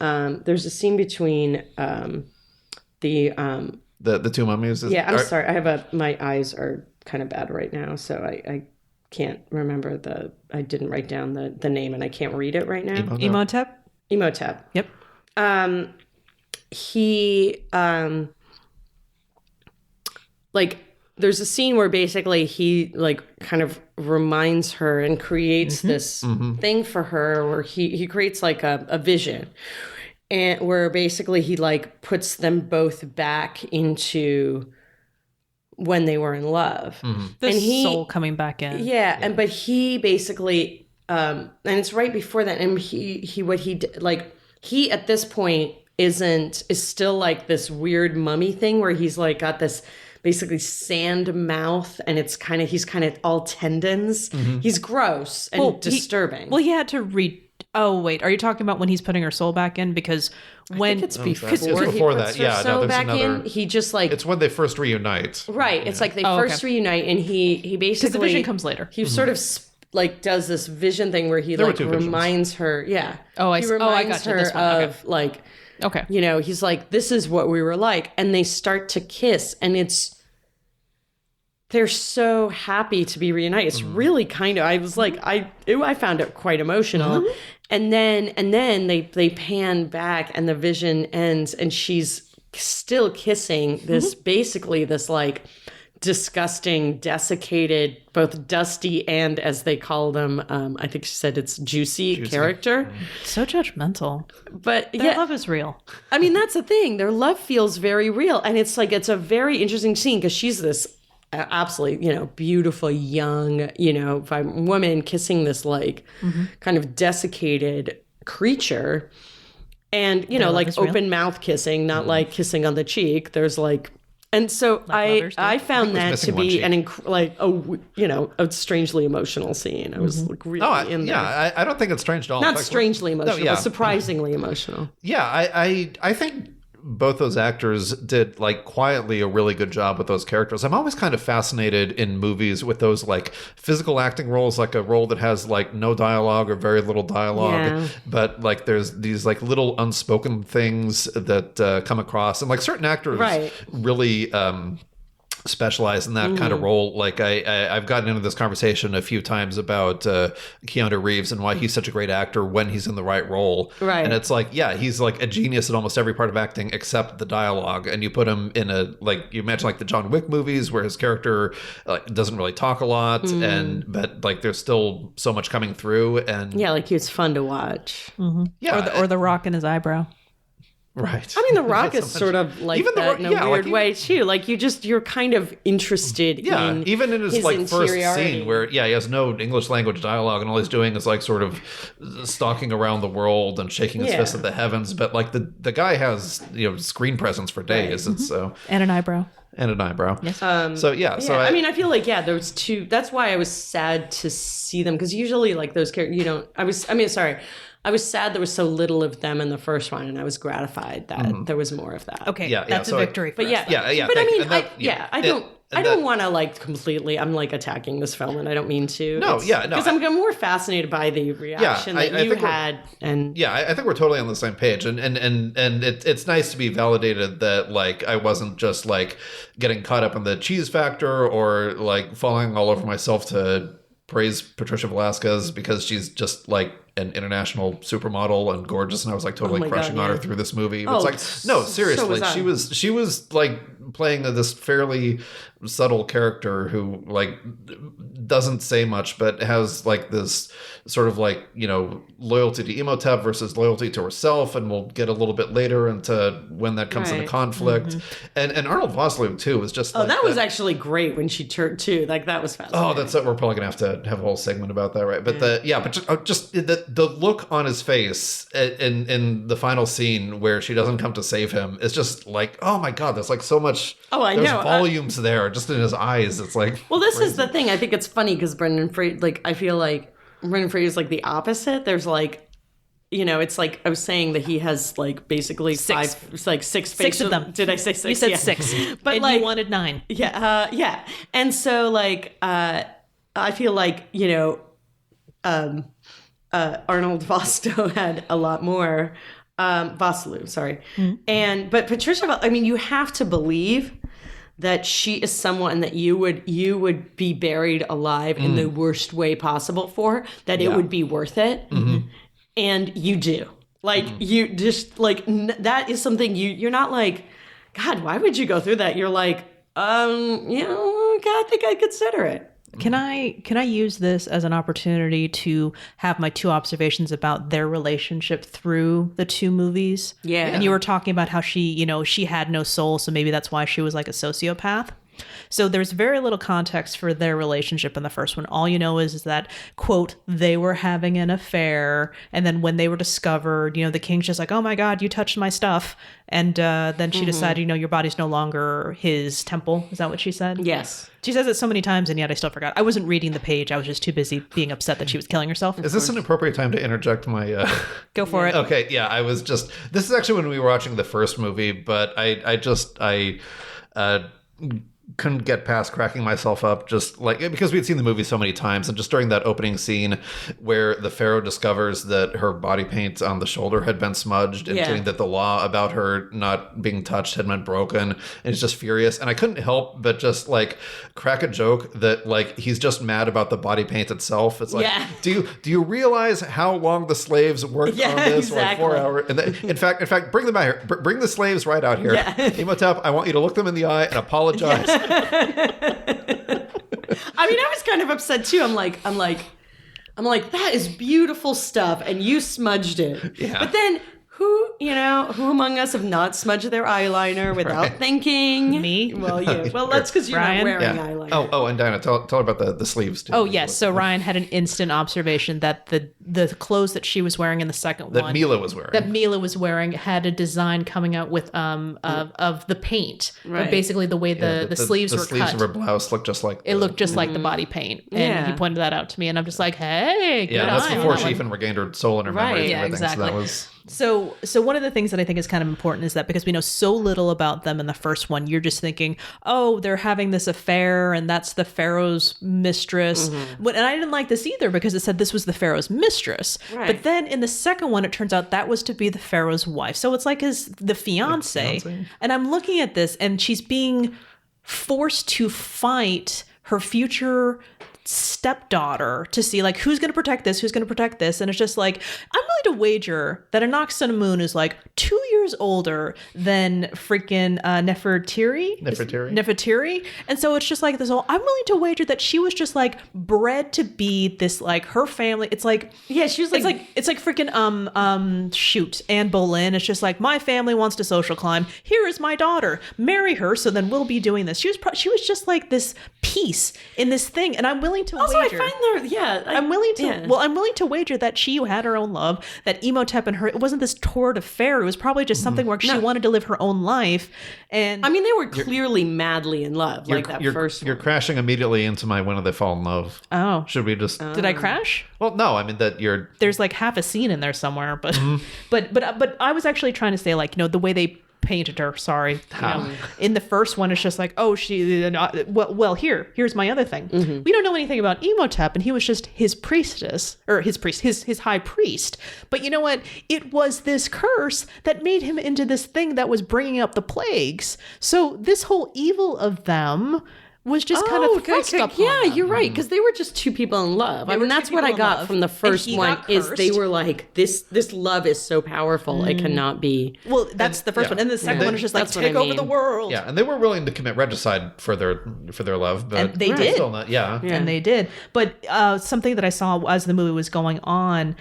two mummies. I'm sorry, I have my eyes are kind of bad right now, so I can't remember I didn't write down the name and I can't read it right now. Imhotep. Imhotep. Yep. he like there's a scene where basically he like kind of reminds her and creates this thing for her where he creates like a vision, and where basically he like puts them both back into when they were in love. The soul coming back in. Yeah. And but he basically and it's right before that, and he what he did, like he at this point is still like this weird mummy thing where he's like got this basically sand mouth, and he's kind of all tendons. He's gross and disturbing. He had to oh wait, are you talking about when he's putting her soul back in? Because when I think it's before, it's before that. He puts her soul back in, he just like it's when they first reunite. Right. It's like they first reunite, and he basically because the vision comes later. He sort of like does this vision thing where he like reminds her. Yeah. Oh, he reminds I got her of like. Okay. You know, he's like, this is what we were like. And they start to kiss, and they're so happy to be reunited. It's really kind of, I was like, I found it quite emotional. And then they pan back, and the vision ends, and she's still kissing this, basically this like disgusting, desiccated, both dusty and, as they call them, I think she said it's juicy. Character. So judgmental. But their love is real. I mean, that's the thing. Their love feels very real. And it's like, it's a very interesting scene because she's this absolutely, you know, beautiful, young, you know, woman kissing this like kind of desiccated creature. And, you know, like open mouth kissing, not like kissing on the cheek. There's like, and so I found that to be a strangely emotional scene. I was like really in there. Yeah, I don't think it's strange at all. Not strangely emotional, but surprisingly emotional. Yeah, I think both those actors did like quietly a really good job with those characters. I'm always kind of fascinated in movies with those like physical acting roles, like a role that has like no dialogue or very little dialogue, but like there's these like little unspoken things that come across, and like certain actors really specialize in that kind of role. Like I've gotten into this conversation a few times about Keanu Reeves and why he's such a great actor when he's in the right role. Right. And it's like, yeah, he's like a genius at almost every part of acting except the dialogue. And you put him in a, like, you imagine like the John Wick movies where his character doesn't really talk a lot, but like there's still so much coming through. And yeah, like it's fun to watch. Yeah. Or the rock in his eyebrow. Right. I mean, The Rock is sort of like that in a weird way too. Like you're kind of interested in even in his like first scene where he has no English language dialogue and all he's doing is like sort of stalking around the world and shaking his fist at the heavens. But like the guy has, you know, screen presence for days, and so and an eyebrow. Yes. I mean, I feel like those two. That's why I was sad to see them, because usually like those characters, you don't. I was sad there was so little of them in the first one, and I was gratified that there was more of that. Okay, that's a victory. But yeah. But I mean, I don't want to like completely. I'm like attacking this film, and I don't mean to. Because I'm more fascinated by the reaction that you had, and I think we're totally on the same page, and it's nice to be validated that like I wasn't just like getting caught up in the cheese factor or like falling all over myself to praise Patricia Velasquez because she's just like an international supermodel and gorgeous, and I was like totally crushing on her through this movie. It's like, no, seriously, she was like playing this fairly subtle character who like doesn't say much but has like this sort of like, you know, loyalty to Imhotep versus loyalty to herself, and we'll get a little bit later into when that comes into conflict. And Arnold Vosloo too was just that was actually great when she turned too. Like that was fascinating. That's it. We're probably gonna have a whole segment about that, right? But just the look on his face in the final scene where she doesn't come to save him is just like, oh my god, there's like so much. There's volumes there just in his eyes. It's like, well, this is the thing. I think it's funny because Brendan Fraser, like I feel like Brendan Fraser is like the opposite. There's like, you know, it's like I was saying that he has like basically six of them. Did I say six? You said 6, but and like you wanted 9. Yeah. And so like I feel like, you know, Arnold Vosloo had a lot more. Vosloo, sorry. But Patricia, I mean, you have to believe that she is someone that you would be buried alive in the worst way possible for, that it would be worth it. And you do. Like you just like that is something you're not like, God, why would you go through that? You're like, I think I'd consider it. Can I use this as an opportunity to have my two observations about their relationship through the two movies? Yeah. And you were talking about how she had no soul, so maybe that's why she was like a sociopath. So there's very little context for their relationship in the first one. All you know is that, quote, they were having an affair. And then when they were discovered, the king's just like, oh my God, you touched my stuff. And then she decided, your body's no longer his temple. Is that what she said? Yes. She says it so many times, and yet I still forgot. I wasn't reading the page. I was just too busy being upset that she was killing herself. Is this an appropriate time to interject my... Go for it. Okay, yeah, this is actually when we were watching the first movie, but I couldn't get past cracking myself up just like because we'd seen the movie so many times, and just during that opening scene where the pharaoh discovers that her body paint on the shoulder had been smudged, indicating that the law about her not being touched had been broken, and he's just furious. And I couldn't help but just like crack a joke that like he's just mad about the body paint itself. It's like, do you realize how long the slaves worked on this? Exactly. Like 4 hours. And in fact, bring them out here. Bring the slaves right out here. Imhotep, I want you to look them in the eye and apologize. I mean, I was kind of upset too. I'm like, that is beautiful stuff, and you smudged it. Yeah. But then who among us have not smudged their eyeliner without thinking? Me? Well, you. Well, that's because you're Ryan? not wearing eyeliner. Oh, and Diana, tell her about the sleeves too. Oh, yes. So Ryan had an instant observation that the clothes that she was wearing in the second that one... Mila was wearing. That Mila was wearing had a design coming out with of the paint. Right. But basically the way the sleeves were cut. The sleeves of her blouse looked just like... It looked just like the body paint. And he pointed that out to me, and I'm just like, hey, good that's eye. before she even regained her soul and her memories and Yeah, everything. exactly. So that was... So one of the things that I think is kind of important is that because we know so little about them in the first one, you're just thinking, oh, they're having this affair and that's the pharaoh's mistress. And I didn't like this either because it said this was the pharaoh's mistress. Right. But then in the second one, it turns out that was to be the pharaoh's wife. So it's like the fiance. And I'm looking at this and she's being forced to fight her future stepdaughter to see like who's going to protect this, and it's just like I'm willing to wager that Anck-Su-Namun is like 2 years older than freaking Nefertiri, and so it's just like this whole I'm willing to wager that she was just like bred to be this like her family. It's like she was like it's like freaking Anne Boleyn. It's just like my family wants to social climb. Here is my daughter, marry her, so then we'll be doing this. She was just like this piece in this thing, and I'm willing to also wager. I find there I'm willing to wager that she had her own love, that Imhotep and her, it wasn't this torrid affair. It was probably just something where she wanted to live her own life. And I mean, they were clearly madly in love, like that first You're crashing immediately into my when do they fall in love. Oh. Should we just... Did I crash? Well, no, I mean that you're... There's like half a scene in there somewhere, but but I was actually trying to say like, the way they painted her, in the first one it's just like, oh, she well here's my other thing. We don't know anything about Imhotep, and he was just his priestess, or his high priest. But you know what, it was this curse that made him into this thing that was bringing up the plagues. So this whole evil of them was just kind of thrust upon them. You're right, because they were just two people in love. I mean, that's what I got from the first one. Is they were like this love is so powerful it cannot be. Well, that's the first one, and the second one is just like take over the world. Yeah, and they were willing to commit regicide for their love, but and they did. Still not, And they did. But something that I saw as the movie was going on,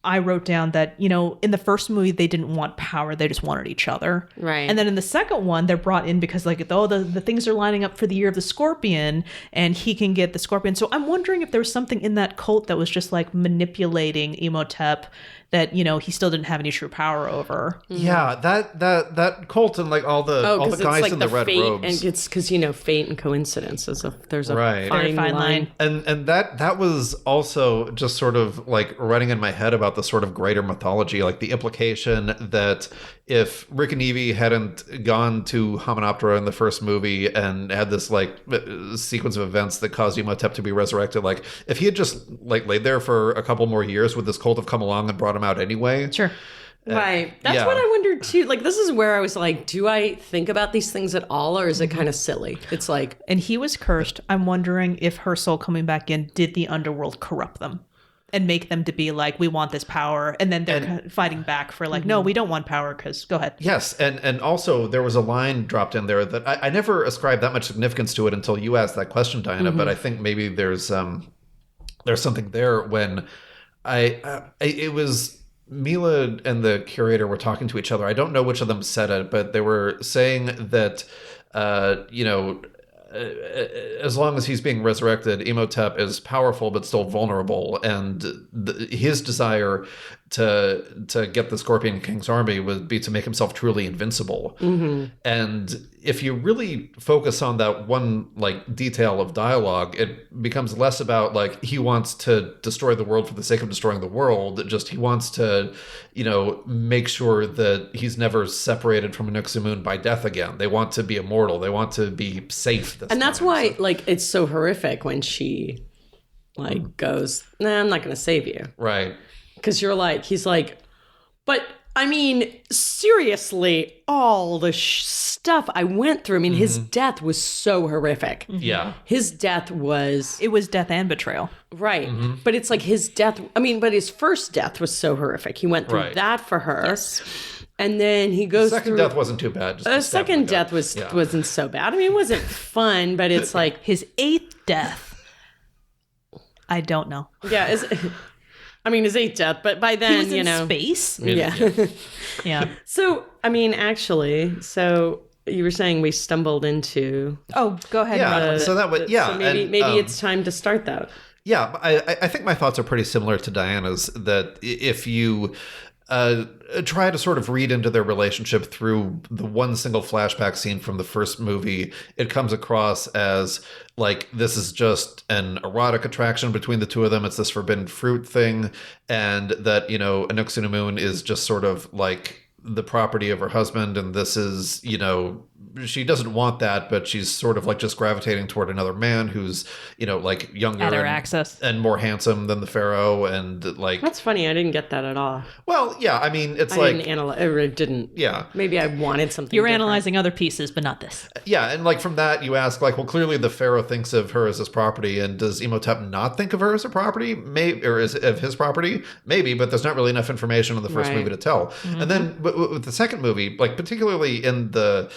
I wrote down that, in the first movie, they didn't want power. They just wanted each other. Right. And then in the second one, they're brought in because like, the things are lining up for the year of the scorpion, and he can get the scorpion. So I'm wondering if there was something in that cult that was just like manipulating Imhotep that, he still didn't have any true power over. Yeah, that cult and like all the guys like in the red fate, robes. And it's because, fate and coincidence there's a Right. fine line. And that was also just sort of like running in my head about the sort of greater mythology, like the implication that if Rick and Evie hadn't gone to Hymenoptera in the first movie and had this like sequence of events that caused Imhotep to be resurrected, like if he had just like laid there for a couple more years, would this cult have come along and brought him out anyway? Sure. Right. That's what I wondered too. Like, this is where I was like, do I think about these things at all, or is it kind of silly? It's like... And he was cursed. I'm wondering if her soul coming back in, did the underworld corrupt them? and make them to be like, we want this power. And then they're fighting back for like, no, we don't want power because go ahead. Yes. And also there was a line dropped in there that I never ascribed that much significance to it until you asked that question, Diana. But I think maybe there's something there when it was Mila and the curator were talking to each other. I don't know which of them said it, but they were saying that, as long as he's being resurrected, Imhotep is powerful but still vulnerable, and his desire to get the Scorpion King's army would be to make himself truly invincible. And if you really focus on that one like detail of dialogue, it becomes less about like he wants to destroy the world for the sake of destroying the world. Just he wants to, make sure that he's never separated from Anck-Su-Namun by death again. They want to be immortal. They want to be safe. And that's why like it's so horrific when she like goes, nah, I'm not going to save you. Right. Because he's like, but I mean, seriously, all the stuff I went through. I mean, his death was so horrific. Yeah. His death was... It was death and betrayal. Right. But it's like his death... I mean, but his first death was so horrific. He went through that for her. Yes. And then he goes second death wasn't too bad. The second death wasn't so bad. I mean, it wasn't fun, but it's like... His 8th death. I don't know. Yeah, his 8th death, but by then, He was in space? Yeah. Yeah. So, I mean, actually, you were saying we stumbled into... Oh, go ahead. Yeah, so that would... Yeah. So maybe it's time to start that. Yeah, I think my thoughts are pretty similar to Diana's, that if you try to sort of read into their relationship through the one single flashback scene from the first movie, it comes across as like this is just an erotic attraction between the two of them. It's this forbidden fruit thing, and that, Anck-Su-Namun is just sort of like the property of her husband, and this is, she doesn't want that, but she's sort of like just gravitating toward another man who's, like younger At her access. and more handsome than the pharaoh, and like... That's funny. I didn't get that at all. Well, yeah, I mean, it's I didn't analyze. I didn't. Yeah. Maybe I wanted something You're different. analyzing other pieces, but not this. Yeah, and like from that you ask like, well, clearly the pharaoh thinks of her as his property, and does Imhotep not think of her as a property? Maybe, or as of his property? Maybe, but there's not really enough information in the first movie to tell. And then with the second movie, like particularly in the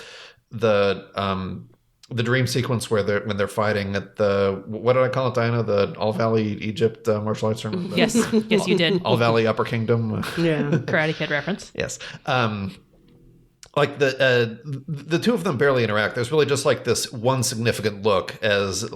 dream sequence when they're fighting at the, what did I call it, Diana? The All Valley Egypt martial arts tournament? Yes, you did. All Valley Upper Kingdom. Yeah. Karate Kid reference. Yes. Like the two of them barely interact. There's really just like this one significant look as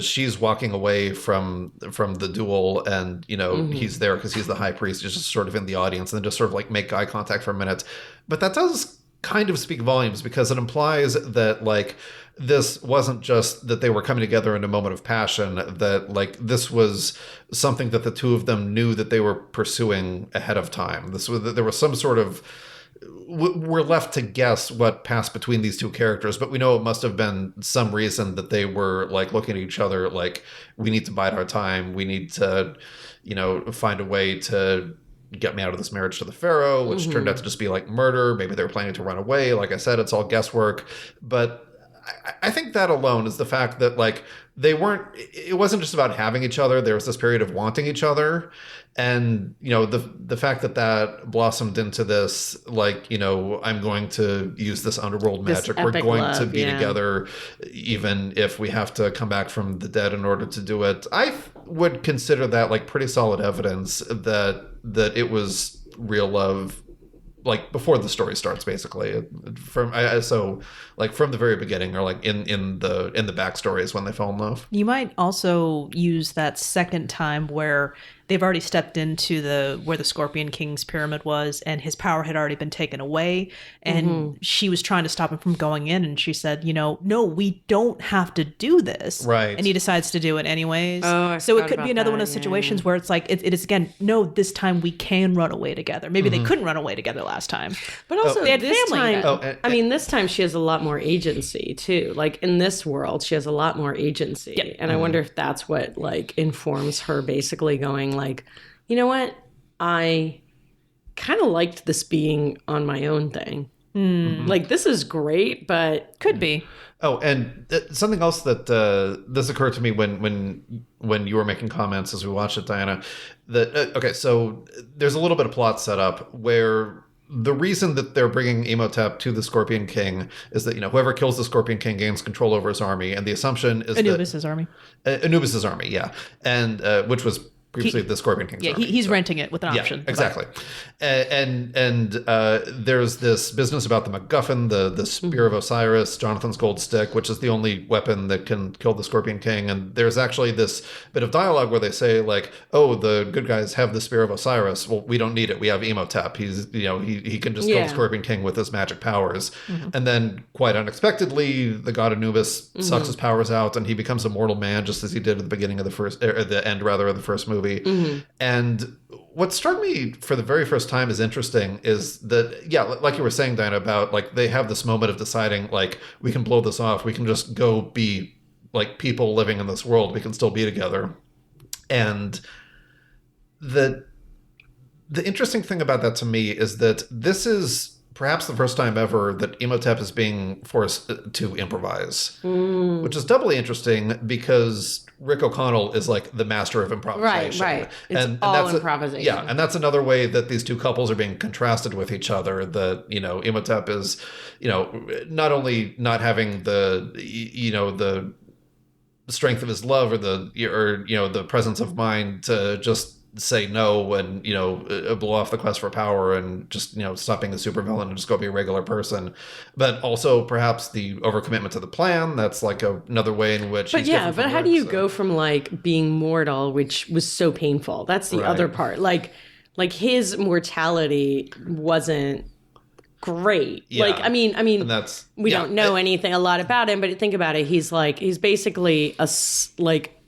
she's walking away from the duel, and he's there because he's the high priest. He's just sort of in the audience, and then just sort of like make eye contact for a minute. But that does kind of speak volumes, because it implies that like this wasn't just that they were coming together in a moment of passion, that like this was something that the two of them knew that they were pursuing ahead of time. There was some sort of, we're left to guess what passed between these two characters, but we know it must have been some reason that they were like looking at each other like, we need to bide our time. We need to, find a way to get me out of this marriage to the pharaoh, which turned out to just be like murder. Maybe they were planning to run away. Like I said, it's all guesswork. But I think that alone is the fact that like it wasn't just about having each other. There was this period of wanting each other. And, the fact that blossomed into this, like, I'm going to use this underworld magic. We're going to be together, even if we have to come back from the dead in order to do it. I would consider that like pretty solid evidence that it was real love, like before the story starts, basically. So like from the very beginning, or like in the backstory is when they fell in love. You might also use that second time where they've already stepped into where the Scorpion King's pyramid was, and his power had already been taken away, and she was trying to stop him from going in, and she said, no, we don't have to do this. Right. And he decides to do it anyways. Oh, so it could be another one of those situations where it's like, it is again, no, this time we can run away together. Maybe they couldn't run away together last time. But also they had this family time, this time she has a lot more agency too. Like in this world, she has a lot more agency. Yep. And I wonder if that's what like informs her basically going like, you know what? I kind of liked this being on my own thing. Like, this is great, but Could be. Oh, and something else that this occurred to me when you were making comments as we watched it, Diana. That okay, so there's a little bit of plot setup where the reason that they're bringing Imhotep to the Scorpion King is that whoever kills the Scorpion King gains control over his army, and the assumption is Anubis's army. Anubis's army, yeah, and which was previously the Scorpion King's army. He's renting it with an option. Exactly. And there's this business about the MacGuffin, the Spear of Osiris, Jonathan's gold stick, which is the only weapon that can kill the Scorpion King. And there's actually this bit of dialogue where they say, like, oh, the good guys have the Spear of Osiris. Well, we don't need it. We have Imhotep. He's, he can just kill the Scorpion King with his magic powers. And then, quite unexpectedly, the god Anubis sucks his powers out, and he becomes a mortal man, just as he did at the beginning of the end of the first movie. And what struck me for the very first time as interesting is that, like you were saying, Diana, about like they have this moment of deciding, like, we can blow this off. We can just go be like people living in this world. We can still be together. And the interesting thing about that to me is that this is perhaps the first time ever that Imhotep is being forced to improvise, which is doubly interesting because Rick O'Connell is like the master of improvisation. Right. It's all improvisation. And that's another way that these two couples are being contrasted with each other. That Imhotep is, not only not having the strength of his love or the presence of mind to just say no and blow off the quest for power and just stop being a supervillain and just go be a regular person, but also perhaps the overcommitment to the plan. That's like another way in which but how do you go from like being mortal, which was so painful? That's the other part. Like his mortality wasn't great. I mean and that's we don't know anything a lot about him, but think about it. He's basically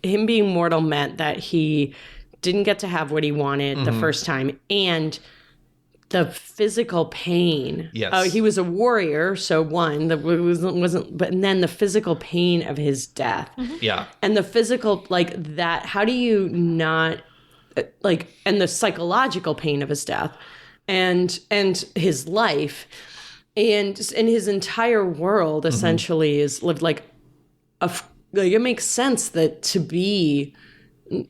him being mortal meant that he didn't get to have what he wanted the first time, and the physical pain. Yes. He was a warrior, so one that wasn't, but and then the physical pain of his death. Yeah. And the physical that. How do you not and the psychological pain of his death, and his life, and his entire world essentially is lived it makes sense that to be.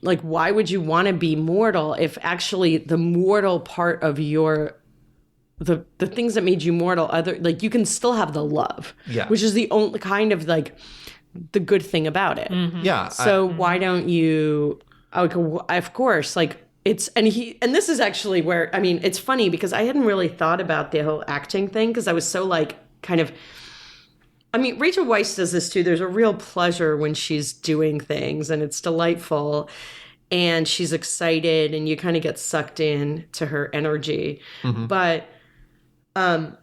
Why would you want to be mortal if actually the mortal part of the things that made you mortal, you can still have the love, which is the only kind of the good thing about it. Yeah. So why don't you? Of course, it's and this is actually where it's funny because I hadn't really thought about the whole acting thing because I was so Rachel Weisz does this too. There's a real pleasure when she's doing things and it's delightful and she's excited and you kind of get sucked in to her energy. But there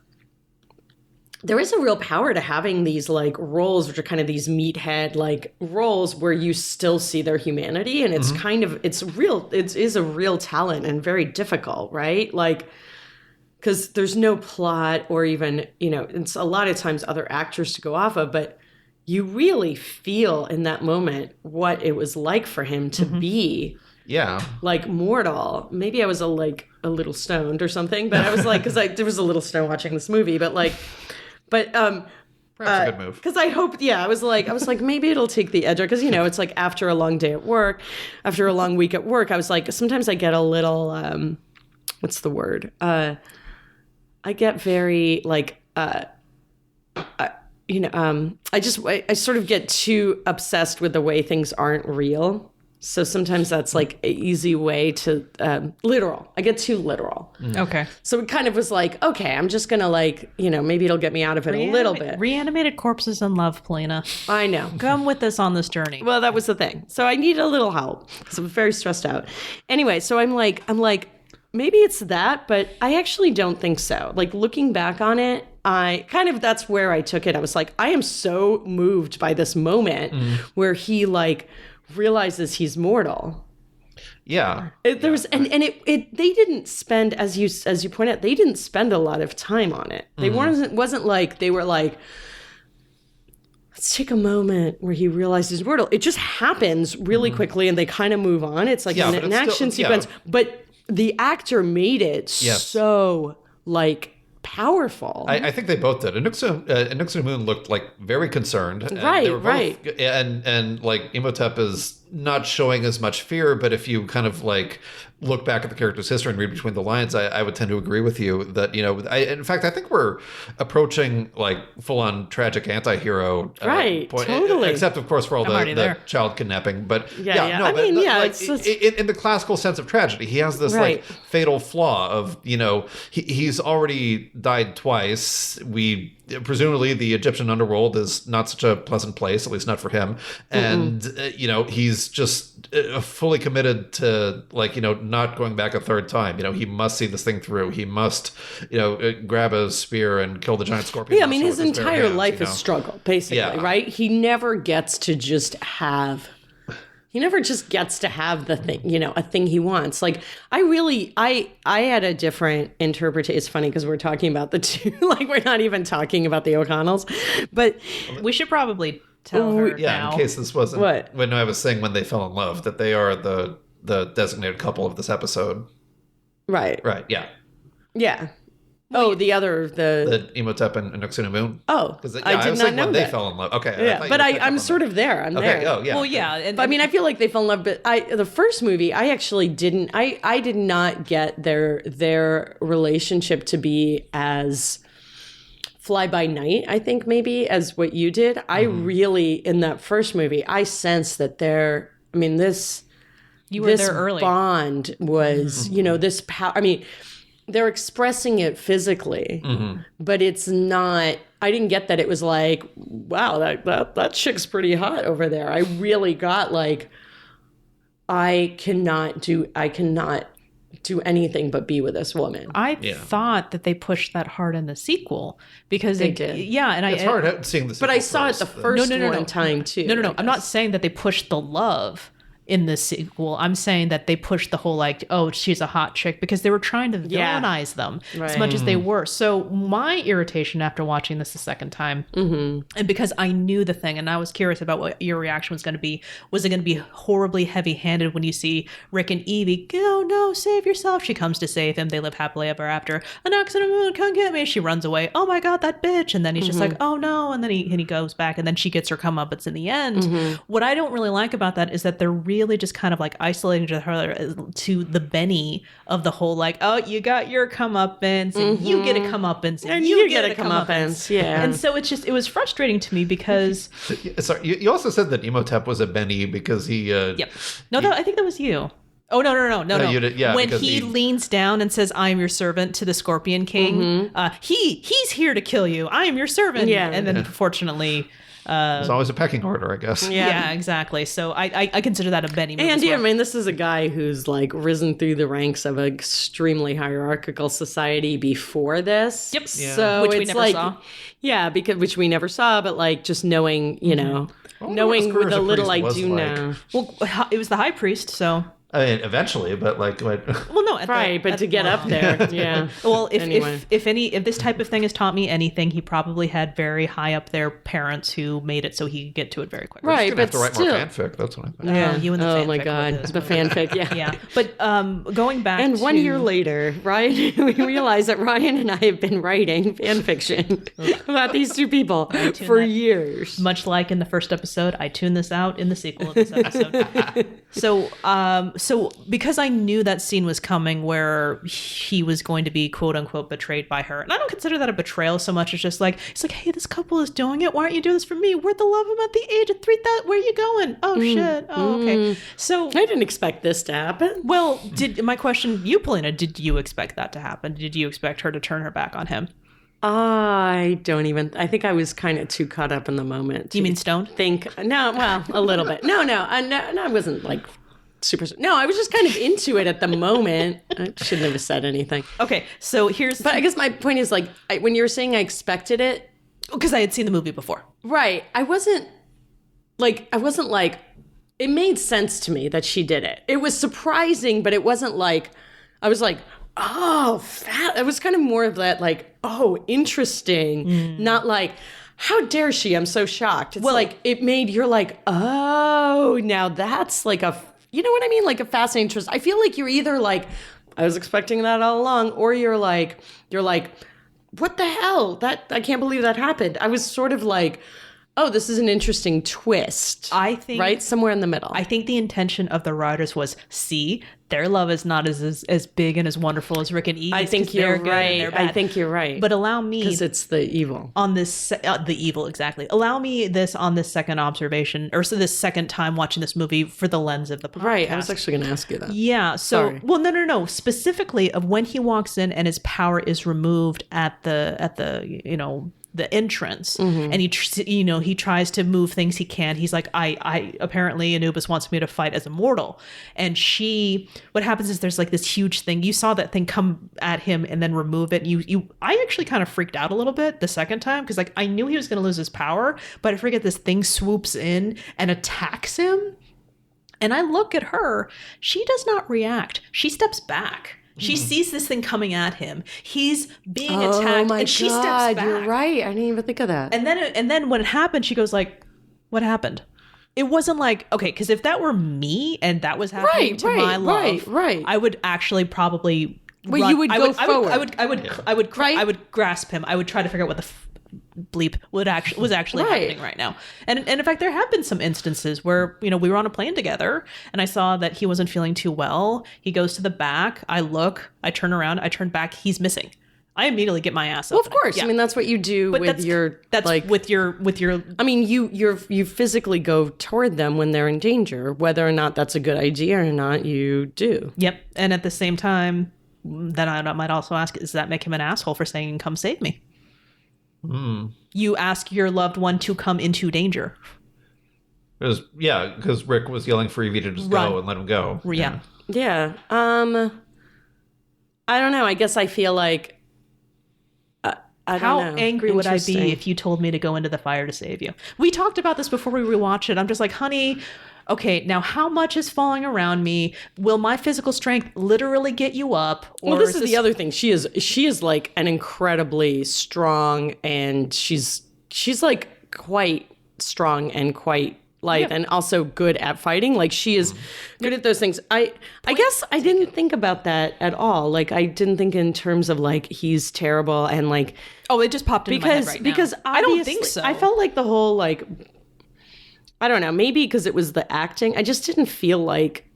is a real power to having these roles, which are kind of these meathead roles where you still see their humanity. And it's it is a real talent and very difficult, right? Because there's no plot or even, it's a lot of times other actors to go off of, but you really feel in that moment what it was like for him to be mortal. Maybe I was a little stoned or something, but I was because there was a little snow watching this movie, but perhaps a good move. Because I hoped, I was like, maybe it'll take the edge, because it's after a long day at work, after a long week at work, I was sometimes I get a little, what's the word? I get very I sort of get too obsessed with the way things aren't real. So sometimes that's an easy way to literal. I get too literal. Okay. So it kind of was okay, I'm just gonna maybe it'll get me out of it a little bit. Reanimated corpses in love, Polina. I know. Come with us on this journey. Well, that was the thing. So I needed a little help. So I'm very stressed out. Anyway, so I'm like. Maybe it's that, but I actually don't think so. Looking back on it, that's where I took it. I was I am so moved by this moment where he realizes he's mortal. Yeah. They didn't spend, as you point out, they didn't spend a lot of time on it. They wasn't they were let's take a moment where he realizes he's mortal. It just happens really quickly and they kind of move on. It's an action sequence, but the actor made it so powerful. I think they both did. Anck-Su-Namun looked like very concerned. And Right, they were both, right. And like Imhotep is not showing as much fear, but if you kind of like look back at the character's history and read between the lines, I would tend to agree with you that, in fact, I think we're approaching like full-on tragic anti-hero Right, point, totally. Except, of course, for all already the there. child kidnapping. But Yeah. I but, mean, yeah, like, it's in the classical sense of tragedy, he has this Right. like fatal flaw of, he's already died twice. Presumably the Egyptian underworld is not such a pleasant place, at least not for him. And, he's just fully committed to not going back a third time. He must see this thing through. He must, grab a spear and kill the giant scorpion. Yeah, I mean, his with bare entire hands, life is struggle, basically, Yeah. right? He never gets to just have... He never just gets to have the thing, a thing he wants. Like, I had a different interpretation. It's funny because we're talking about the two, like, we're not even talking about the O'Connells. But We should probably tell her Yeah, now. in case this wasn't What? when I was saying when they fell in love, that they are the designated couple of this episode. right. Right, yeah. Yeah. Oh, The Imhotep and Anck-Su-Namun. Oh, Because I did was not like know when that. they fell in love. Okay. Yeah, but I'm sort of there. I'm Okay, there. oh, yeah. Well, yeah. And, But I mean, I feel like they fell in love, but the first movie, I actually didn't. I did not get their relationship to be as fly by night. I think maybe as what you did. I really in that first movie, I sensed that this you were this there early. bond was this power. I mean, they're expressing it physically, but it's not. I didn't get that it was like, wow, that chick's pretty hot over there. I really got like, I cannot do anything but be with this woman. I thought that they pushed that hard in the sequel because They did. Yeah, and It's hard seeing the But I sequel saw it the first one time too. No. I'm not saying that they pushed the love in the sequel. I'm saying that they pushed the whole like, oh, she's a hot chick, because they were trying to villainize them as much as they were. So my irritation after watching this the second time, and because I knew the thing and I was curious about what your reaction was going to be, was it going to be horribly heavy-handed when you see Rick and Evie, oh no, save yourself. She comes to save him. They live happily ever after. Anck-Su-Namun, come get me. She runs away. Oh my God, that bitch. And then he's just like, oh no. And then he goes back, and then she gets her comeuppance in the end. What I don't really like about that is that they're really just kind of like isolating her to the Benny of the whole like, oh, you got your comeuppance and you get a comeuppance and you get a comeuppance. Yeah. And so it was frustrating to me because Sorry, you also said that Imhotep was a Benny because he. yep. No, I think that was you. Oh no! You did, yeah, when because he leans down and says, "I am your servant" to the Scorpion King, he's here to kill you. I am your servant. Yeah. And then fortunately, It's always a pecking order, I guess. yeah, exactly. So I consider that a Benny move. And as yeah, well. I mean, this is a guy who's like risen through the ranks of an extremely hierarchical society before this. Yep. Yeah. So Which we it's never like, saw. Yeah, which we never saw, but like just knowing, knowing what his the career as a little I priest do was like. know. Well, it was the high priest, so I mean, eventually, but like, well, no, Right, but to get up there, yeah. Well, Anyway. if this type of thing has taught me anything, he probably had very high up there parents who made it so he could get to it very quickly. Right, you're gonna have but to write still. more fanfic. That's what I think. Yeah. you and the oh fanfic my were God, this the one. fanfic, yeah. Yeah, but going back And to 1 year later, Ryan, we realized that Ryan and I have been writing fan fiction about these two people for years. much like in the first episode, I tuned this out in the sequel of this episode. So because I knew that scene was coming where he was going to be quote unquote betrayed by her, and I don't consider that a betrayal so much as just like, it's like, hey, this couple is doing it. Why aren't you doing this for me? We're the love of 'em at the age of 3,000. Where are you going? Oh shit. Oh, okay. So I didn't expect this to happen. well, my question, you, Polina, did you expect that to happen? Did you expect her to turn her back on him? I think I was kind of too caught up in the moment. You mean stoned? A little bit. No, I wasn't like super. No, I was just kind of into it at the moment. I shouldn't have said anything. Okay, so here's... But I guess my point is like, when you were saying I expected it, because I had seen the movie before. right? I wasn't like, it made sense to me that she did it. It was surprising, but it wasn't like, I was like, oh, fat. It was kind of more of that, like, oh, interesting. Not like, how dare she? I'm so shocked. It's like, it made, you're like, oh, now that's like you know what I mean? Like a fascinating twist. I feel like you're either like, I was expecting that all along, or you're like, what the hell? I can't believe that happened. I was sort of like, oh, this is an interesting twist. I think right somewhere in the middle. I think the intention of the writers was, see, their love is not as big and as wonderful as Rick and Evie. I think you're right. I think you're right. But allow me, because it's the evil on this, the evil exactly. Allow me this on this second observation, or so this second time watching this movie for the lens of the podcast. Right. I was actually going to ask you that. Yeah. So, Sorry. well, no. Specifically, of when he walks in and his power is removed at the the entrance, and he tries to move things he can. He's like, I apparently Anubis wants me to fight as immortal, and what happens is there's like this huge thing. You saw that thing come at him and then remove it. I actually kind of freaked out a little bit the second time, because like I knew he was going to lose his power, but I forget this thing swoops in and attacks him. And I look at her, she does not react. She steps back. She sees this thing coming at him. He's being attacked, and she steps back. You're right. I didn't even think of that. And then when it happened, she goes like, "What happened?" It wasn't like, okay, because if that were me and that was happening to my love, I would actually probably. Well, you would go forward. I would grasp him. I would try to figure out what the bleep was actually happening right now. And in fact, there have been some instances where, we were on a plane together and I saw that he wasn't feeling too well. He goes to the back. I look, I turn around, I turn back. He's missing. I immediately get my ass up. Well, of course. Yeah. I mean, that's what you do with your. I mean, you physically go toward them when they're in danger. Whether or not that's a good idea or not, you do. Yep. And at the same time, then I might also ask, does that make him an asshole for saying, "Come save me"? You ask your loved one to come into danger. Because Rick was yelling for Evie to just go and let him go. Yeah. I don't know. I guess I feel like. How angry would I be if you told me to go into the fire to save you? We talked about this before we rewatched it. I'm just like, honey, okay, now how much is falling around me? Will my physical strength literally get you up? Or this is the other thing. She is like an incredibly strong, and she's like quite strong and quite lithe, and also good at fighting. Like she is good at those things. I guess I didn't think about that at all. Like I didn't think in terms of like he's terrible and like. Oh, it just popped into my head right now. Because I don't think so. I felt like the whole like. I don't know, maybe because it was the acting. I just didn't feel like,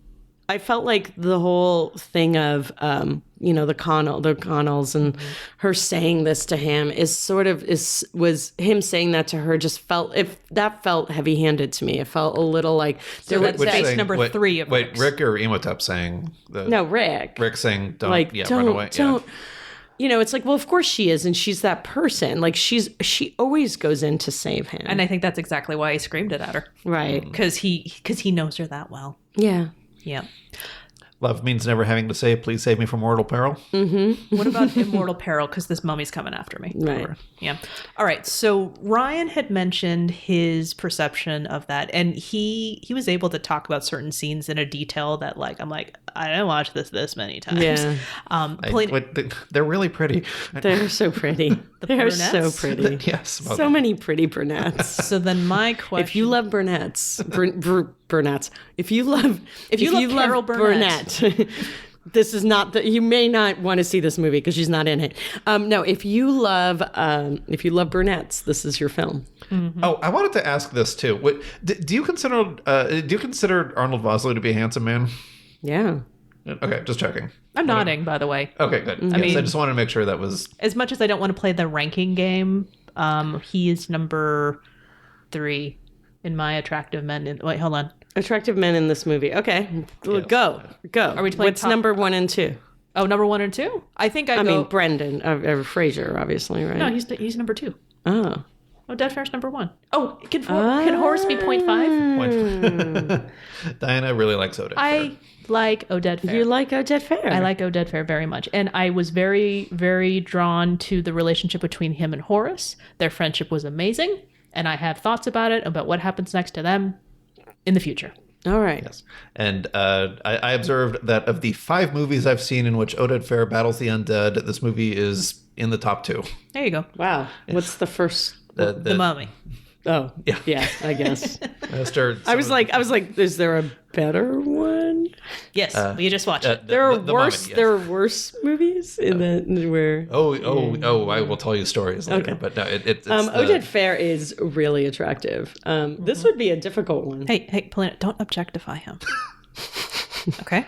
I felt like the whole thing of, the Connells and her saying this to him was him saying that to her just felt heavy-handed to me. It felt a little like there was base number 3 of Wait, Rick or Imhotep saying? No, Rick. Rick saying, run away. Don't. It's like, well, of course she is, and she's that person. Like she always goes in to save him, and I think that's exactly why he screamed it at her, right? Because he knows her that well. Yeah. Love means never having to say, "Please save me from mortal peril." Mm-hmm. What about immortal peril? Because this mummy's coming after me. Right. Yeah. All right. So Ryan had mentioned his perception of that, and he was able to talk about certain scenes in a detail that, like, I'm like, I didn't watch this many times. Yeah. They're really pretty. They're so pretty. They're so pretty. Yes. So many pretty brunettes. So then my question: if you love brunettes, brunettes. If you love Carol Burnett, this is not you may not want to see this movie because she's not in it. No, if you love brunettes, this is your film. Mm-hmm. Oh, I wanted to ask this too. Do you consider Arnold Vosloo to be a handsome man? Yeah. Okay, just checking. I'm nodding, by the way. Okay, good. I just wanted to make sure that was. As much as I don't want to play the ranking game, he is number 3 in my attractive men. Wait, hold on. Attractive men in this movie. Okay, yes. Go. Are we playing? What's number 1 and 2? Oh, number 1 and 2. I think I mean Brendan Fraser, obviously, right? No, he's number 2. Oh. Oded Fehr's number 1. Oh, can Horace be 0.5? Diana really likes Oded Fehr. I like Oded Fehr. You like Oded Fehr? I like Oded Fehr very much. And I was very, very drawn to the relationship between him and Horace. Their friendship was amazing. And I have thoughts about it, about what happens next to them in the future. All right. Yes. And I observed that of the 5 movies I've seen in which Oded Fehr battles the undead, this movie is in the top 2. There you go. Wow. Yes. What's the first? The Mummy. Oh, yeah, I guess. I was like, is there a better one? one? Yes, we just watched it. There are the worse. Mummy, yes. There are worse movies in the where. Oh! I will tell you stories later. Okay. But no, it's Oded Fehr is really attractive. This would be a difficult one. Hey, Polina, don't objectify him. Okay?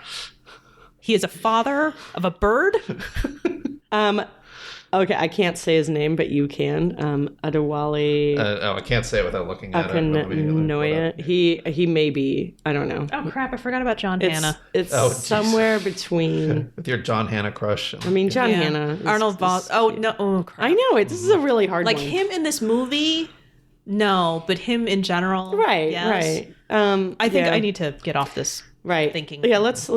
He is a father of a bird. Okay, I can't say his name, but you can. Adewale I can't say it without looking at it. Akinnuoye. He may be. I don't know. Oh, crap, I forgot about John Hannah. It's geez. somewhere between. With your John Hannah crush. I mean, John Hannah. Is, Arnold Vosloo. Oh, no. Oh, crap. I know. This is a really hard Like one. him in this movie, no, but him in general. Right, yes. right. I think yeah. I need to get off this. Right. thinking. Yeah, let's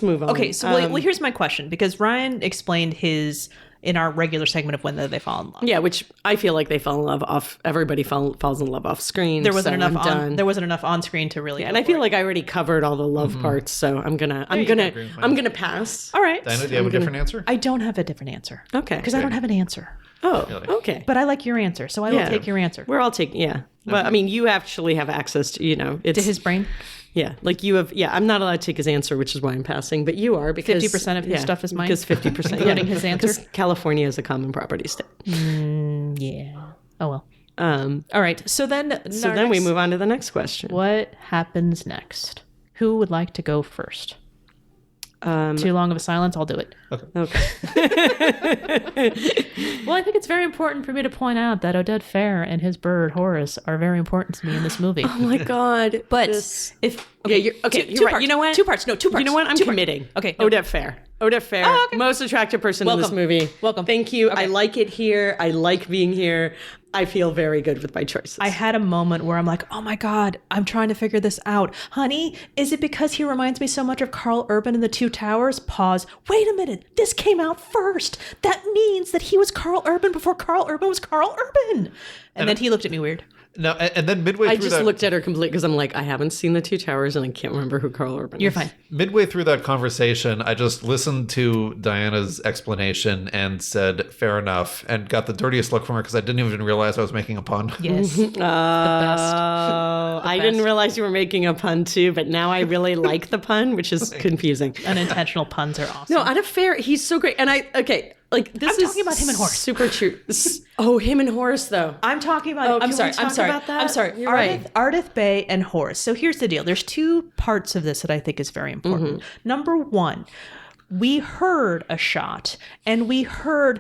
move on. Okay, so well, here's my question, because Ryan explained his in our regular segment of when they fall in love. Yeah, which I feel like they fell in love off. Everybody falls in love off screen. There wasn't so enough I'm on. done. There wasn't enough on screen to really. Yeah, and I feel like I already covered all the love parts, so I'm gonna pass. All right. Diana, do you have a different answer? I don't have a different answer. Okay. Because I don't have an answer. Oh, okay. But I like your answer, so I will take your answer. We're all taking But I mean, you actually have access to it's To his brain. Yeah, like you have. Yeah, I'm not allowed to take his answer, which is why I'm passing. But you are because 50% of his stuff is mine? Because 50%, Including his answer? Because California is a common property state. Yeah. Oh well. All right. So then. We move on to the next question. What happens next? Who would like to go first? Too long of a silence? I'll do it. Okay. Well, I think it's very important for me to point out that Oded Fehr and his bird Horace are very important to me in this movie. Oh my God! But if you're right. Parts. You know what? 2 parts. No, 2 parts. You know what? I'm Two parts. committing. Okay. No. Oded Fehr. Oded Fehr. Most attractive person in this movie. Welcome. Thank you. Okay. I like it here. I like being here. I feel very good with my choices. I had a moment where I'm like, oh my God, I'm trying to figure this out. Honey, is it because he reminds me so much of Carl Urban in The Two Towers? Pause. Wait a minute. This came out first. That means that he was Carl Urban before Carl Urban was Carl Urban. And then he looked at me weird. No, and then midway I through just that, looked at her completely because I'm like, I haven't seen The Two Towers and I can't remember who Carl Urban You're is. fine. midway through that conversation, I just listened to Diana's explanation and said, fair enough, and got the dirtiest look from her because I didn't even realize I was making a pun. Yes. The best. I didn't realize you were making a pun too, but now I really like the pun, which is confusing. Unintentional puns are awesome. No, Oded Fehr, he's so great. And like this I'm is talking about him and Horace. Super true. Oh, him and Horace though. I'm talking about. I'm can sorry. we I'm talk sorry. about that? I'm sorry. You're right. Ardith Bay and Horace. So here's the deal. There's 2 parts of this that I think is very important. Number 1, we heard a shot, and we heard,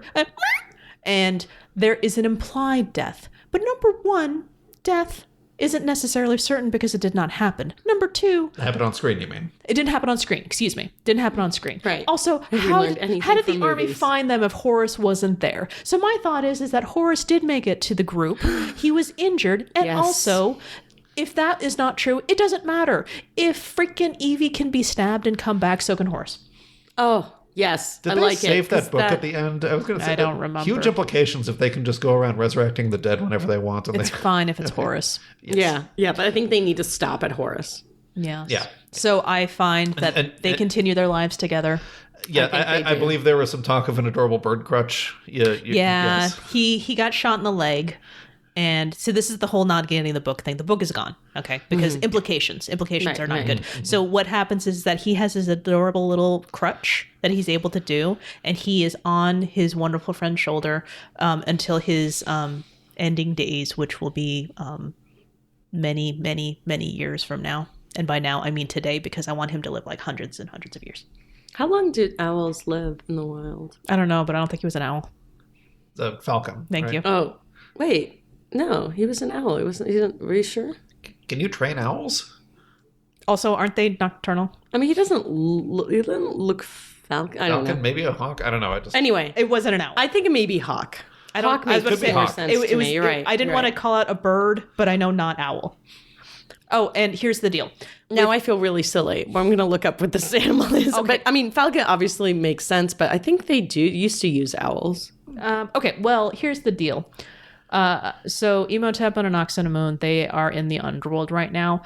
and there is an implied death. But number 1, death isn't necessarily certain because it did not happen. Number 2, It happened on screen, you mean? it didn't happen on screen. Excuse me. Didn't happen on screen. Right. Also, we how learned anything did the from army movies? find them if Horace wasn't there? So my thought is that Horace did make it to the group. He was injured. And Yes. also, if that is not true, it doesn't matter. If freaking Evie can be stabbed and come back, so can Horace. Oh, yes. Did I they like save it. that book at the end? I was going to say I don't remember. Huge implications if they can just go around resurrecting the dead whenever they want. And It's fine if it's Horace. Yeah, but I think they need to stop at Horace. Yeah. Yeah. So I find that And they continue their lives together. I believe there was some talk of an adorable bird crutch. Yeah, Yes. he got shot in the leg. And so this is the whole not getting the book thing. The book is gone, okay? Because implications Right, are not right. good. So what happens is that he has his adorable little crutch that he's able to do, and he is on his wonderful friend's shoulder until his ending days, which will be many, many, many years from now. And by now, I mean today, because I want him to live like hundreds and hundreds of years. How long did owls live in the wild? I don't know, but I don't think he was an owl. The falcon. Thank right? you. Oh, wait. No, he was an owl. He wasn't. Were you sure? Can you train owls? Also, aren't they nocturnal? I mean, he doesn't look falcon. I don't know. Falcon, maybe a hawk. I don't know. Anyway, It wasn't an owl. I think it may be hawk. I don't. Hawk I was makes about to say more hawk. sense to me. You're right. I didn't You're want to right. call out a bird, but I know not owl. Oh, and here's the deal. Now I feel really silly. Well, I'm going to look up what this animal is. Okay. But I mean, falcon obviously makes sense, but I think they used to use owls. Okay, well, here's the deal. So Imhotep and Anck-Su-Namun, they are in the underworld right now.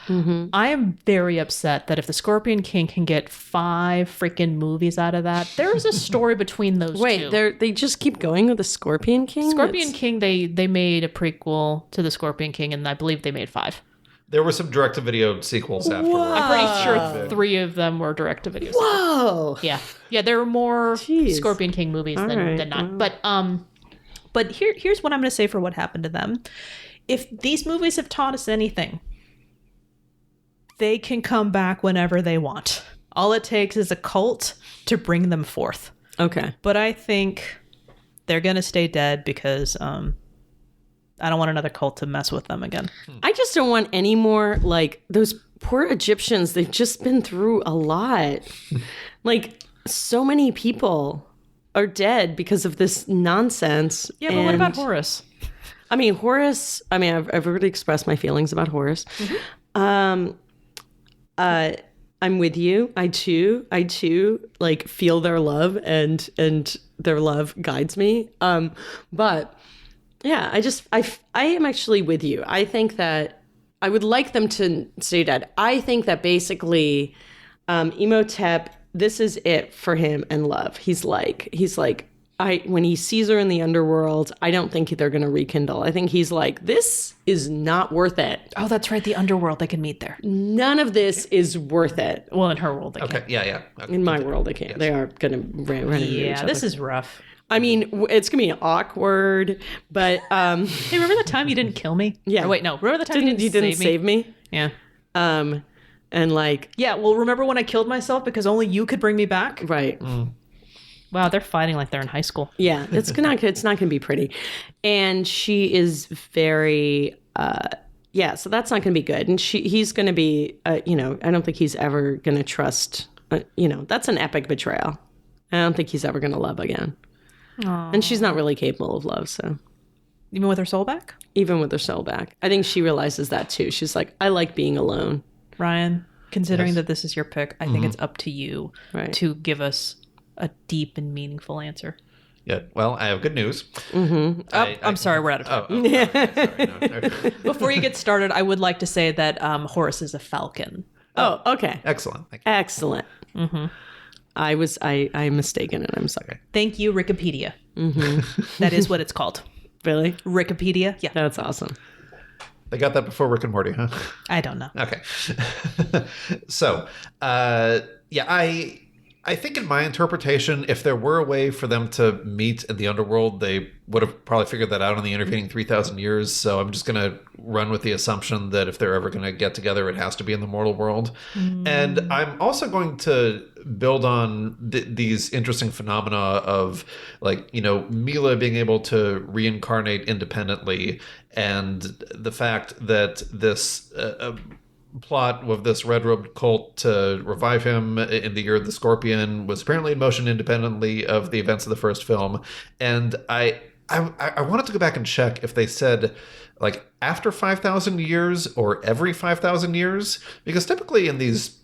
I am very upset that if the Scorpion King can get 5 freaking movies out of that, there is a story between those two. Wait, they just keep going with the Scorpion King? Scorpion King, they made a prequel to the Scorpion King, and I believe they made 5. There were some direct-to-video sequels afterwards. I'm pretty sure 3 of them were direct-to-video. Whoa. Yeah. There were more Jeez. Scorpion King movies than not. But here's what I'm going to say for what happened to them. If these movies have taught us anything, they can come back whenever they want. All it takes is a cult to bring them forth. Okay. But I think they're going to stay dead because I don't want another cult to mess with them again. I just don't want any more, like, those poor Egyptians. They've just been through a lot. Like, so many people are dead because of this nonsense. Yeah, but what about Horus? I mean, Horus, I've already expressed my feelings about Horus. I'm with you. I too, like, feel their love and their love guides me. But yeah, I am actually with you. I think that I would like them to stay dead. I think that basically, Imhotep, this is it for him and love. He's like, when he sees her in the underworld, I don't think they're going to rekindle. I think he's like, this is not worth it. Oh, that's right. The underworld, they can meet there. None of this is worth it. Well, in her world, they Okay, can't. yeah. Okay. In my world, they can't. Yes. They are going to run into each Yeah, other. this is rough. I mean, it's going to be awkward, but Hey, remember the time you didn't kill me? Yeah. Or wait, no. Remember the time you didn't save me? Yeah. And like, Yeah, well, remember when I killed myself because only you could bring me back? right. Wow, they're fighting like they're in high school. Yeah, it's not going to be pretty. And she is very so that's not going to be good. And he's going to be I don't think he's ever going to trust that's an epic betrayal. I don't think he's ever going to love again. Aww. And she's not really capable of love, so Even with her soul back? even with her soul back. I think she realizes that too. She's like, I like being alone. Ryan, considering Yes. that this is your pick, I think it's up to you Right. to give us a deep and meaningful answer. Yeah. Well, I have good news. I'm sorry, we're out of time. Sorry, no. Before you get started, I would like to say that Horus is a falcon. Oh, okay. Excellent. Thank you. Excellent. I'm mistaken and I'm sorry. Thank you, Wikipedia. That is what it's called. Really? Wikipedia? Yeah. That's awesome. They got that before Rick and Morty, huh? I don't know. Okay. So, I think in my interpretation, if there were a way for them to meet in the underworld, they would have probably figured that out in the intervening 3,000 years. So I'm just going to run with the assumption that if they're ever going to get together, it has to be in the mortal world. And I'm also going to build on these interesting phenomena of, like, Mila being able to reincarnate independently, and the fact that this plot of this red-robed cult to revive him in the year of the Scorpion was apparently in motion independently of the events of the first film. And I wanted to go back and check if they said, like, after 5,000 years or every 5,000 years, because typically in these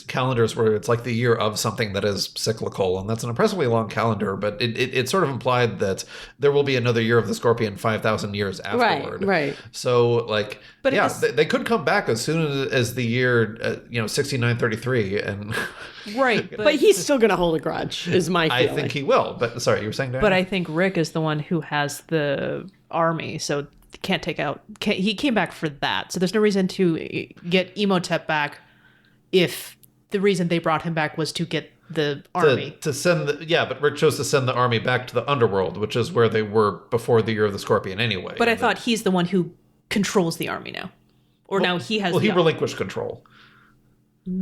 calendars where it's like the year of something that is cyclical, and that's an impressively long calendar, but it sort of implied that there will be another year of the Scorpion 5,000 years afterward. Right. So, like, But yeah, it's- they could come back as soon as the year, 6933, and Right. But he's still going to hold a grudge, is my I feeling. think he will. But sorry, you were saying, Diana? But I think Rick is the one who has the army, so can't take out. He came back for that, so there's no reason to get Imhotep back if the reason they brought him back was to get the army. to send but Rick chose to send the army back to the underworld, which is where they were before the year of the Scorpion anyway. But I thought he's the one who controls the army now, or now he has. Well, he the relinquished control.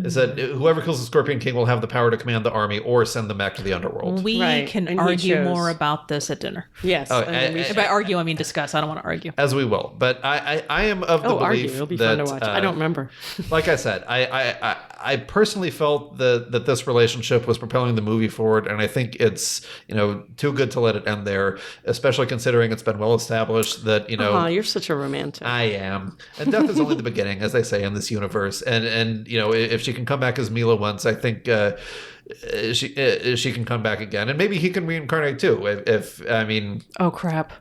Is that whoever kills the Scorpion King will have the power to command the army or send them back to the underworld. We Right, can and he argue chose. more about this at dinner. Yes. Oh, and we should- By argue, I mean discuss. I don't want to argue. As we will. But I am of the argue. belief It'll be that fun to watch. I don't remember. like I said, I personally felt that this relationship was propelling the movie forward, and I think it's too good to let it end there, especially considering it's been well established that Oh, you're such a romantic. I am, and death is only the beginning, as they say in this universe. And if she can come back as Mila once, I think she can come back again, and maybe he can reincarnate too. If I mean, Oh crap!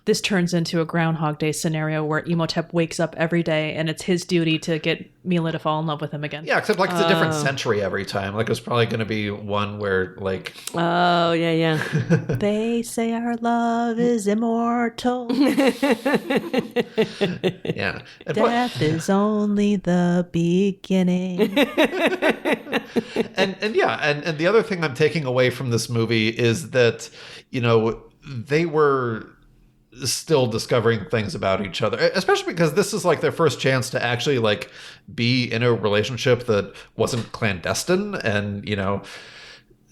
This turns into a Groundhog Day scenario where Imhotep wakes up every day and it's his duty to get Mila to fall in love with him again. Yeah, except like it's a different century every time. Like, it's probably going to be one where, like... Oh, yeah. They say our love is immortal. Yeah. Death is only the beginning. And the other thing I'm taking away from this movie is that, you know, they were still discovering things about each other, especially because this is like their first chance to actually like be in a relationship that wasn't clandestine. And, you know,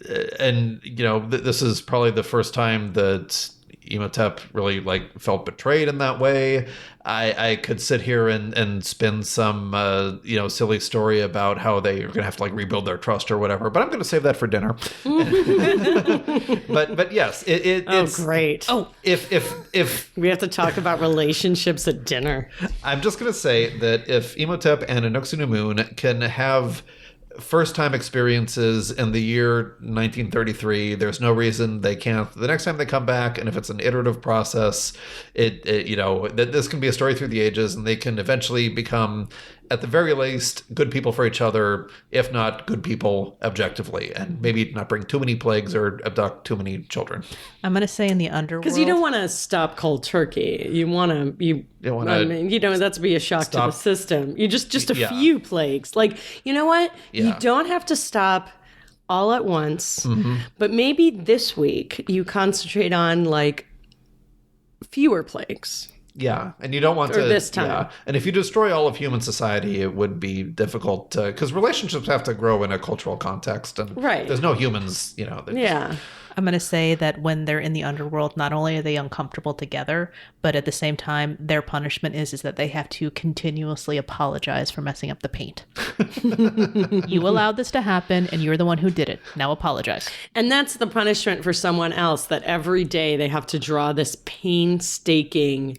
this is probably the first time that Imhotep really like felt betrayed in that way. I could sit here and spin some silly story about how they are going to have to like rebuild their trust or whatever, but I'm going to save that for dinner. but yes, it's great. If we have to talk about relationships at dinner. I'm just going to say that if Imhotep and Anck-Su-Namun can have first-time experiences in the year 1933, there's no reason they can't the next time they come back. And if it's an iterative process, this can be a story through the ages, and they can eventually become, at the very least, good people for each other, if not good people objectively, and maybe not bring too many plagues or abduct too many children. I'm going to say in the underworld. Because you don't want to stop cold turkey. You want to, that's be a shock to the system. You just a few plagues. Like, you know what? Yeah. You don't have to stop all at once, but maybe this week you concentrate on like fewer plagues. Yeah, and you don't want to... this time. Yeah. And if you destroy all of human society, it would be difficult to... Because relationships have to grow in a cultural context. And there's no humans, Yeah. I'm going to say that when they're in the underworld, not only are they uncomfortable together, but at the same time, their punishment is that they have to continuously apologize for messing up the paint. You allowed this to happen, and you're the one who did it. Now apologize. And that's the punishment for someone else, that every day they have to draw this painstaking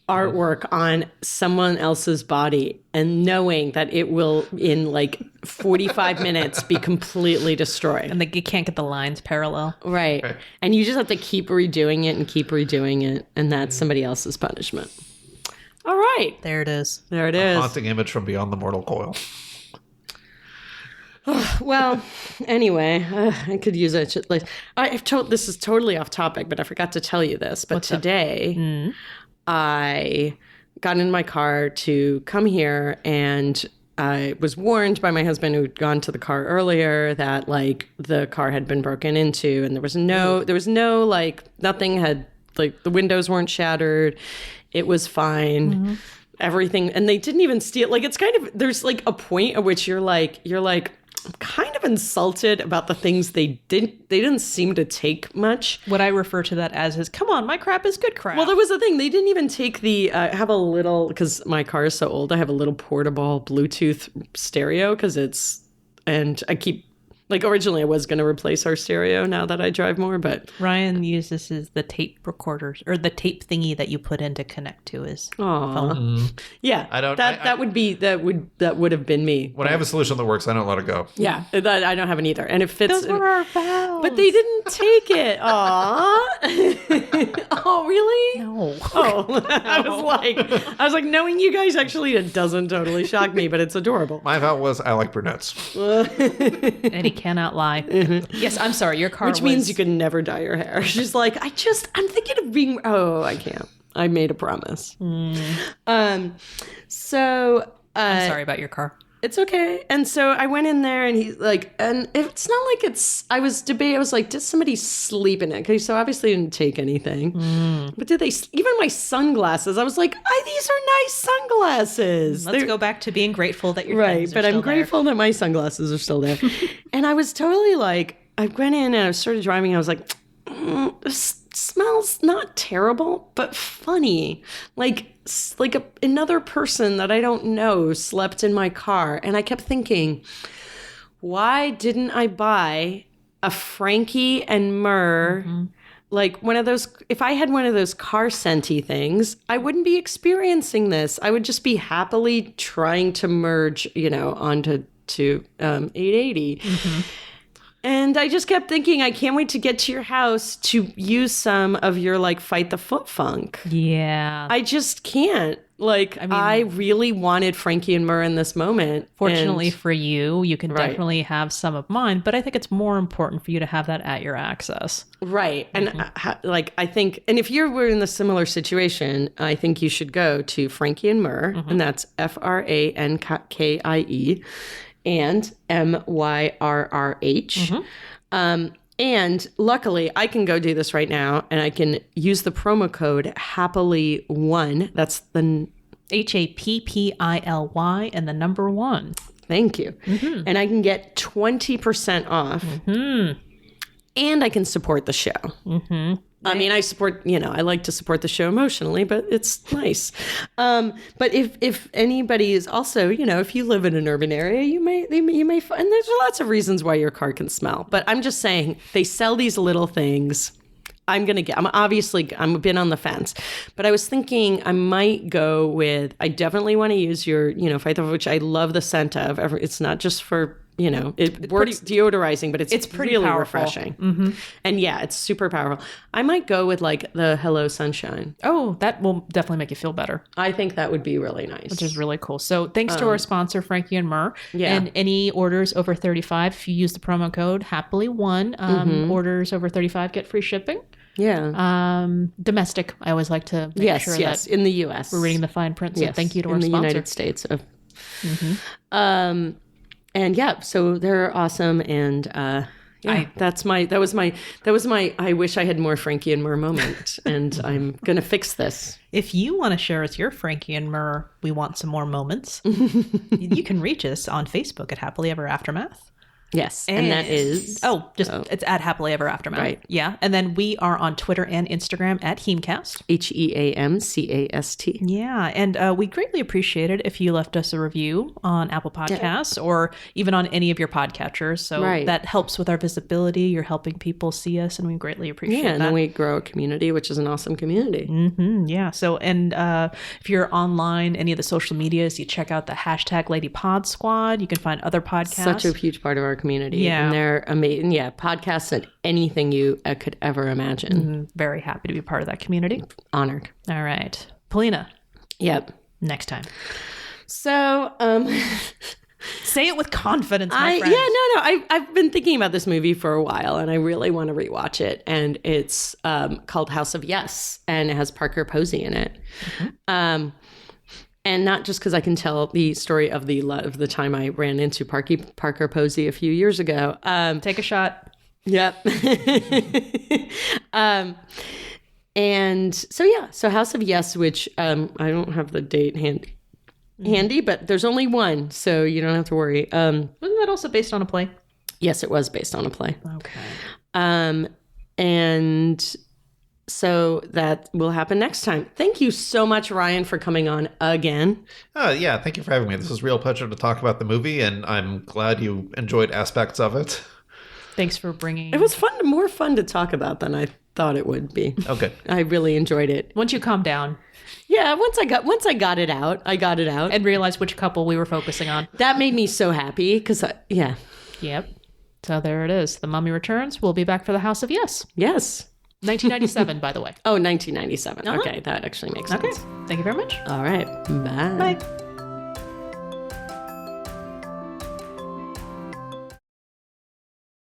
artwork on someone else's body, and knowing that it will in like 45 minutes be completely destroyed. And you can't get the lines parallel. Right. And you just have to keep redoing it, and that's somebody else's punishment. All right. There it is. There it A is. haunting image from beyond the mortal coil. Well, anyway, I could use it. This is totally off topic, but I forgot to tell you this. But today, I got in my car to come here, and I was warned by my husband, who'd gone to the car earlier, that like the car had been broken into, and there was no like, nothing had, like, the windows weren't shattered. It was fine. Everything. And they didn't even steal. Like, it's kind of, there's like a point at which you're like, I'm kind of insulted about the things they didn't seem to take much. What I refer to that as is, come on, my crap is good crap. Well, there was a thing. They didn't even take the, I have a little, because my car is so old, I have a little portable Bluetooth stereo, and I keep, like, originally I was going to replace our stereo now that I drive more, but. Ryan uses the tape recorders, or the tape thingy that you put in to connect to his phone. Yeah. That would have been me. When I have a solution that works, I don't let it go. Yeah. I don't have it either. And it fits. Those were our vows. But they didn't take it. Aw. Oh, really? No. Oh, I was like, knowing you guys, actually, it doesn't totally shock me, but it's adorable. My vow was, I like brunettes. And he cannot lie. Yes, I'm sorry, your car Which means you could never dye your hair. She's like, I'm thinking of being, I can't. I made a promise. So. I'm sorry about your car. It's okay. And so I went in there, and he's like, and it's not like I was debating. I was like, did somebody sleep in it? Okay, so obviously didn't take anything. But did they, even my sunglasses, I was like, these are nice sunglasses. Let's go back to being grateful that your right, things are but still I'm grateful that my sunglasses are still there. And I was totally like, I went in and I started driving. I was like, this smells not terrible, but funny. Like another person that I don't know slept in my car. And I kept thinking, why didn't I buy a Frankie and myrrh, like one of those? If I had one of those car scenty things, I wouldn't be experiencing this. I would just be happily trying to merge, onto 880. And I just kept thinking, I can't wait to get to your house to use some of your like fight the foot funk. Yeah. I just can't. Like, I really wanted Frankie and Murr in this moment. Fortunately for you, you can definitely have some of mine, but I think it's more important for you to have that at your access. Right. And I think, and if you were in the similar situation, I think you should go to Frankie and Murr, and that's FRANKIE and MYRRH. And luckily, I can go do this right now, and I can use the promo code happily1. That's the HAPPILY and the number 1. Thank you. And I can get 20% off. And I can support the show. I mean, I support, I like to support the show emotionally, but it's nice. But if anybody is also, if you live in an urban area, you may find, and there's lots of reasons why your car can smell. But I'm just saying, they sell these little things. I'm been on the fence, but I was thinking I might go with, I definitely want to use your, Fight the, which I love the scent of. It's not just for, it works deodorizing, but it's pretty really powerful. refreshing. And yeah, it's super powerful. I might go with like the Hello Sunshine. Oh, that will definitely make you feel better. I think that would be really nice. Which is really cool. So thanks to our sponsor, Frankie and Murr. Yeah. And any orders over 35, if you use the promo code happily1, orders over 35 get free shipping. Yeah. Domestic, I always like to make sure that in the U.S. we're reading the fine print. So thank you to our in the sponsor. United States. And yeah, so they're awesome. And that was my I wish I had more Frankie and Murr moment. And I'm gonna fix this. If you want to share us your Frankie and Murr, we want some more moments. You can reach us on Facebook at Happily Ever Aftermath. Yes, and that is it's at Happily Ever Aftermath. Right. Yeah, and then we are on Twitter and Instagram at HEAMCast. HEAMCAST. Yeah, and we greatly appreciate it if you left us a review on Apple Podcasts or even on any of your podcatchers. So that helps with our visibility. You're helping people see us, and we greatly appreciate that. And then we grow a community, which is an awesome community. Yeah. So, and if you're online, any of the social medias, you check out the hashtag Lady Pod Squad. You can find other podcasts. Such a huge part of our community. Yeah. And they're amazing. Yeah. Podcasts and anything you could ever imagine. Very happy to be part of that community. Honored. All right. Polina. Yep. Next time. So, say it with confidence, my friend. Yeah, no. I've been thinking about this movie for a while, and I really want to rewatch it. And it's called House of Yes, and it has Parker Posey in it. And not just because I can tell the story of the time I ran into Parker Posey a few years ago. Take a shot. Yep. And so House of Yes, which I don't have the date handy, but there's only one, so you don't have to worry. Wasn't that also based on a play? Yes, it was based on a play. Okay. And so that will happen next time. Thank you so much, Ryan, for coming on again. Yeah, thank you for having me. This was a real pleasure to talk about the movie, and I'm glad you enjoyed aspects of it. Thanks for bringing... It was more fun to talk about than I thought it would be. Okay. I really enjoyed it. Once you calm down. Yeah, once I got it out. And realized which couple we were focusing on. That made me so happy, because, yeah. Yep. So there it is. The Mummy Returns. We'll be back for the House of Yes. Yes. 1997, by the way. Oh, 1997. Okay, that actually makes sense. Okay. Thank you very much. All right. Bye. Bye.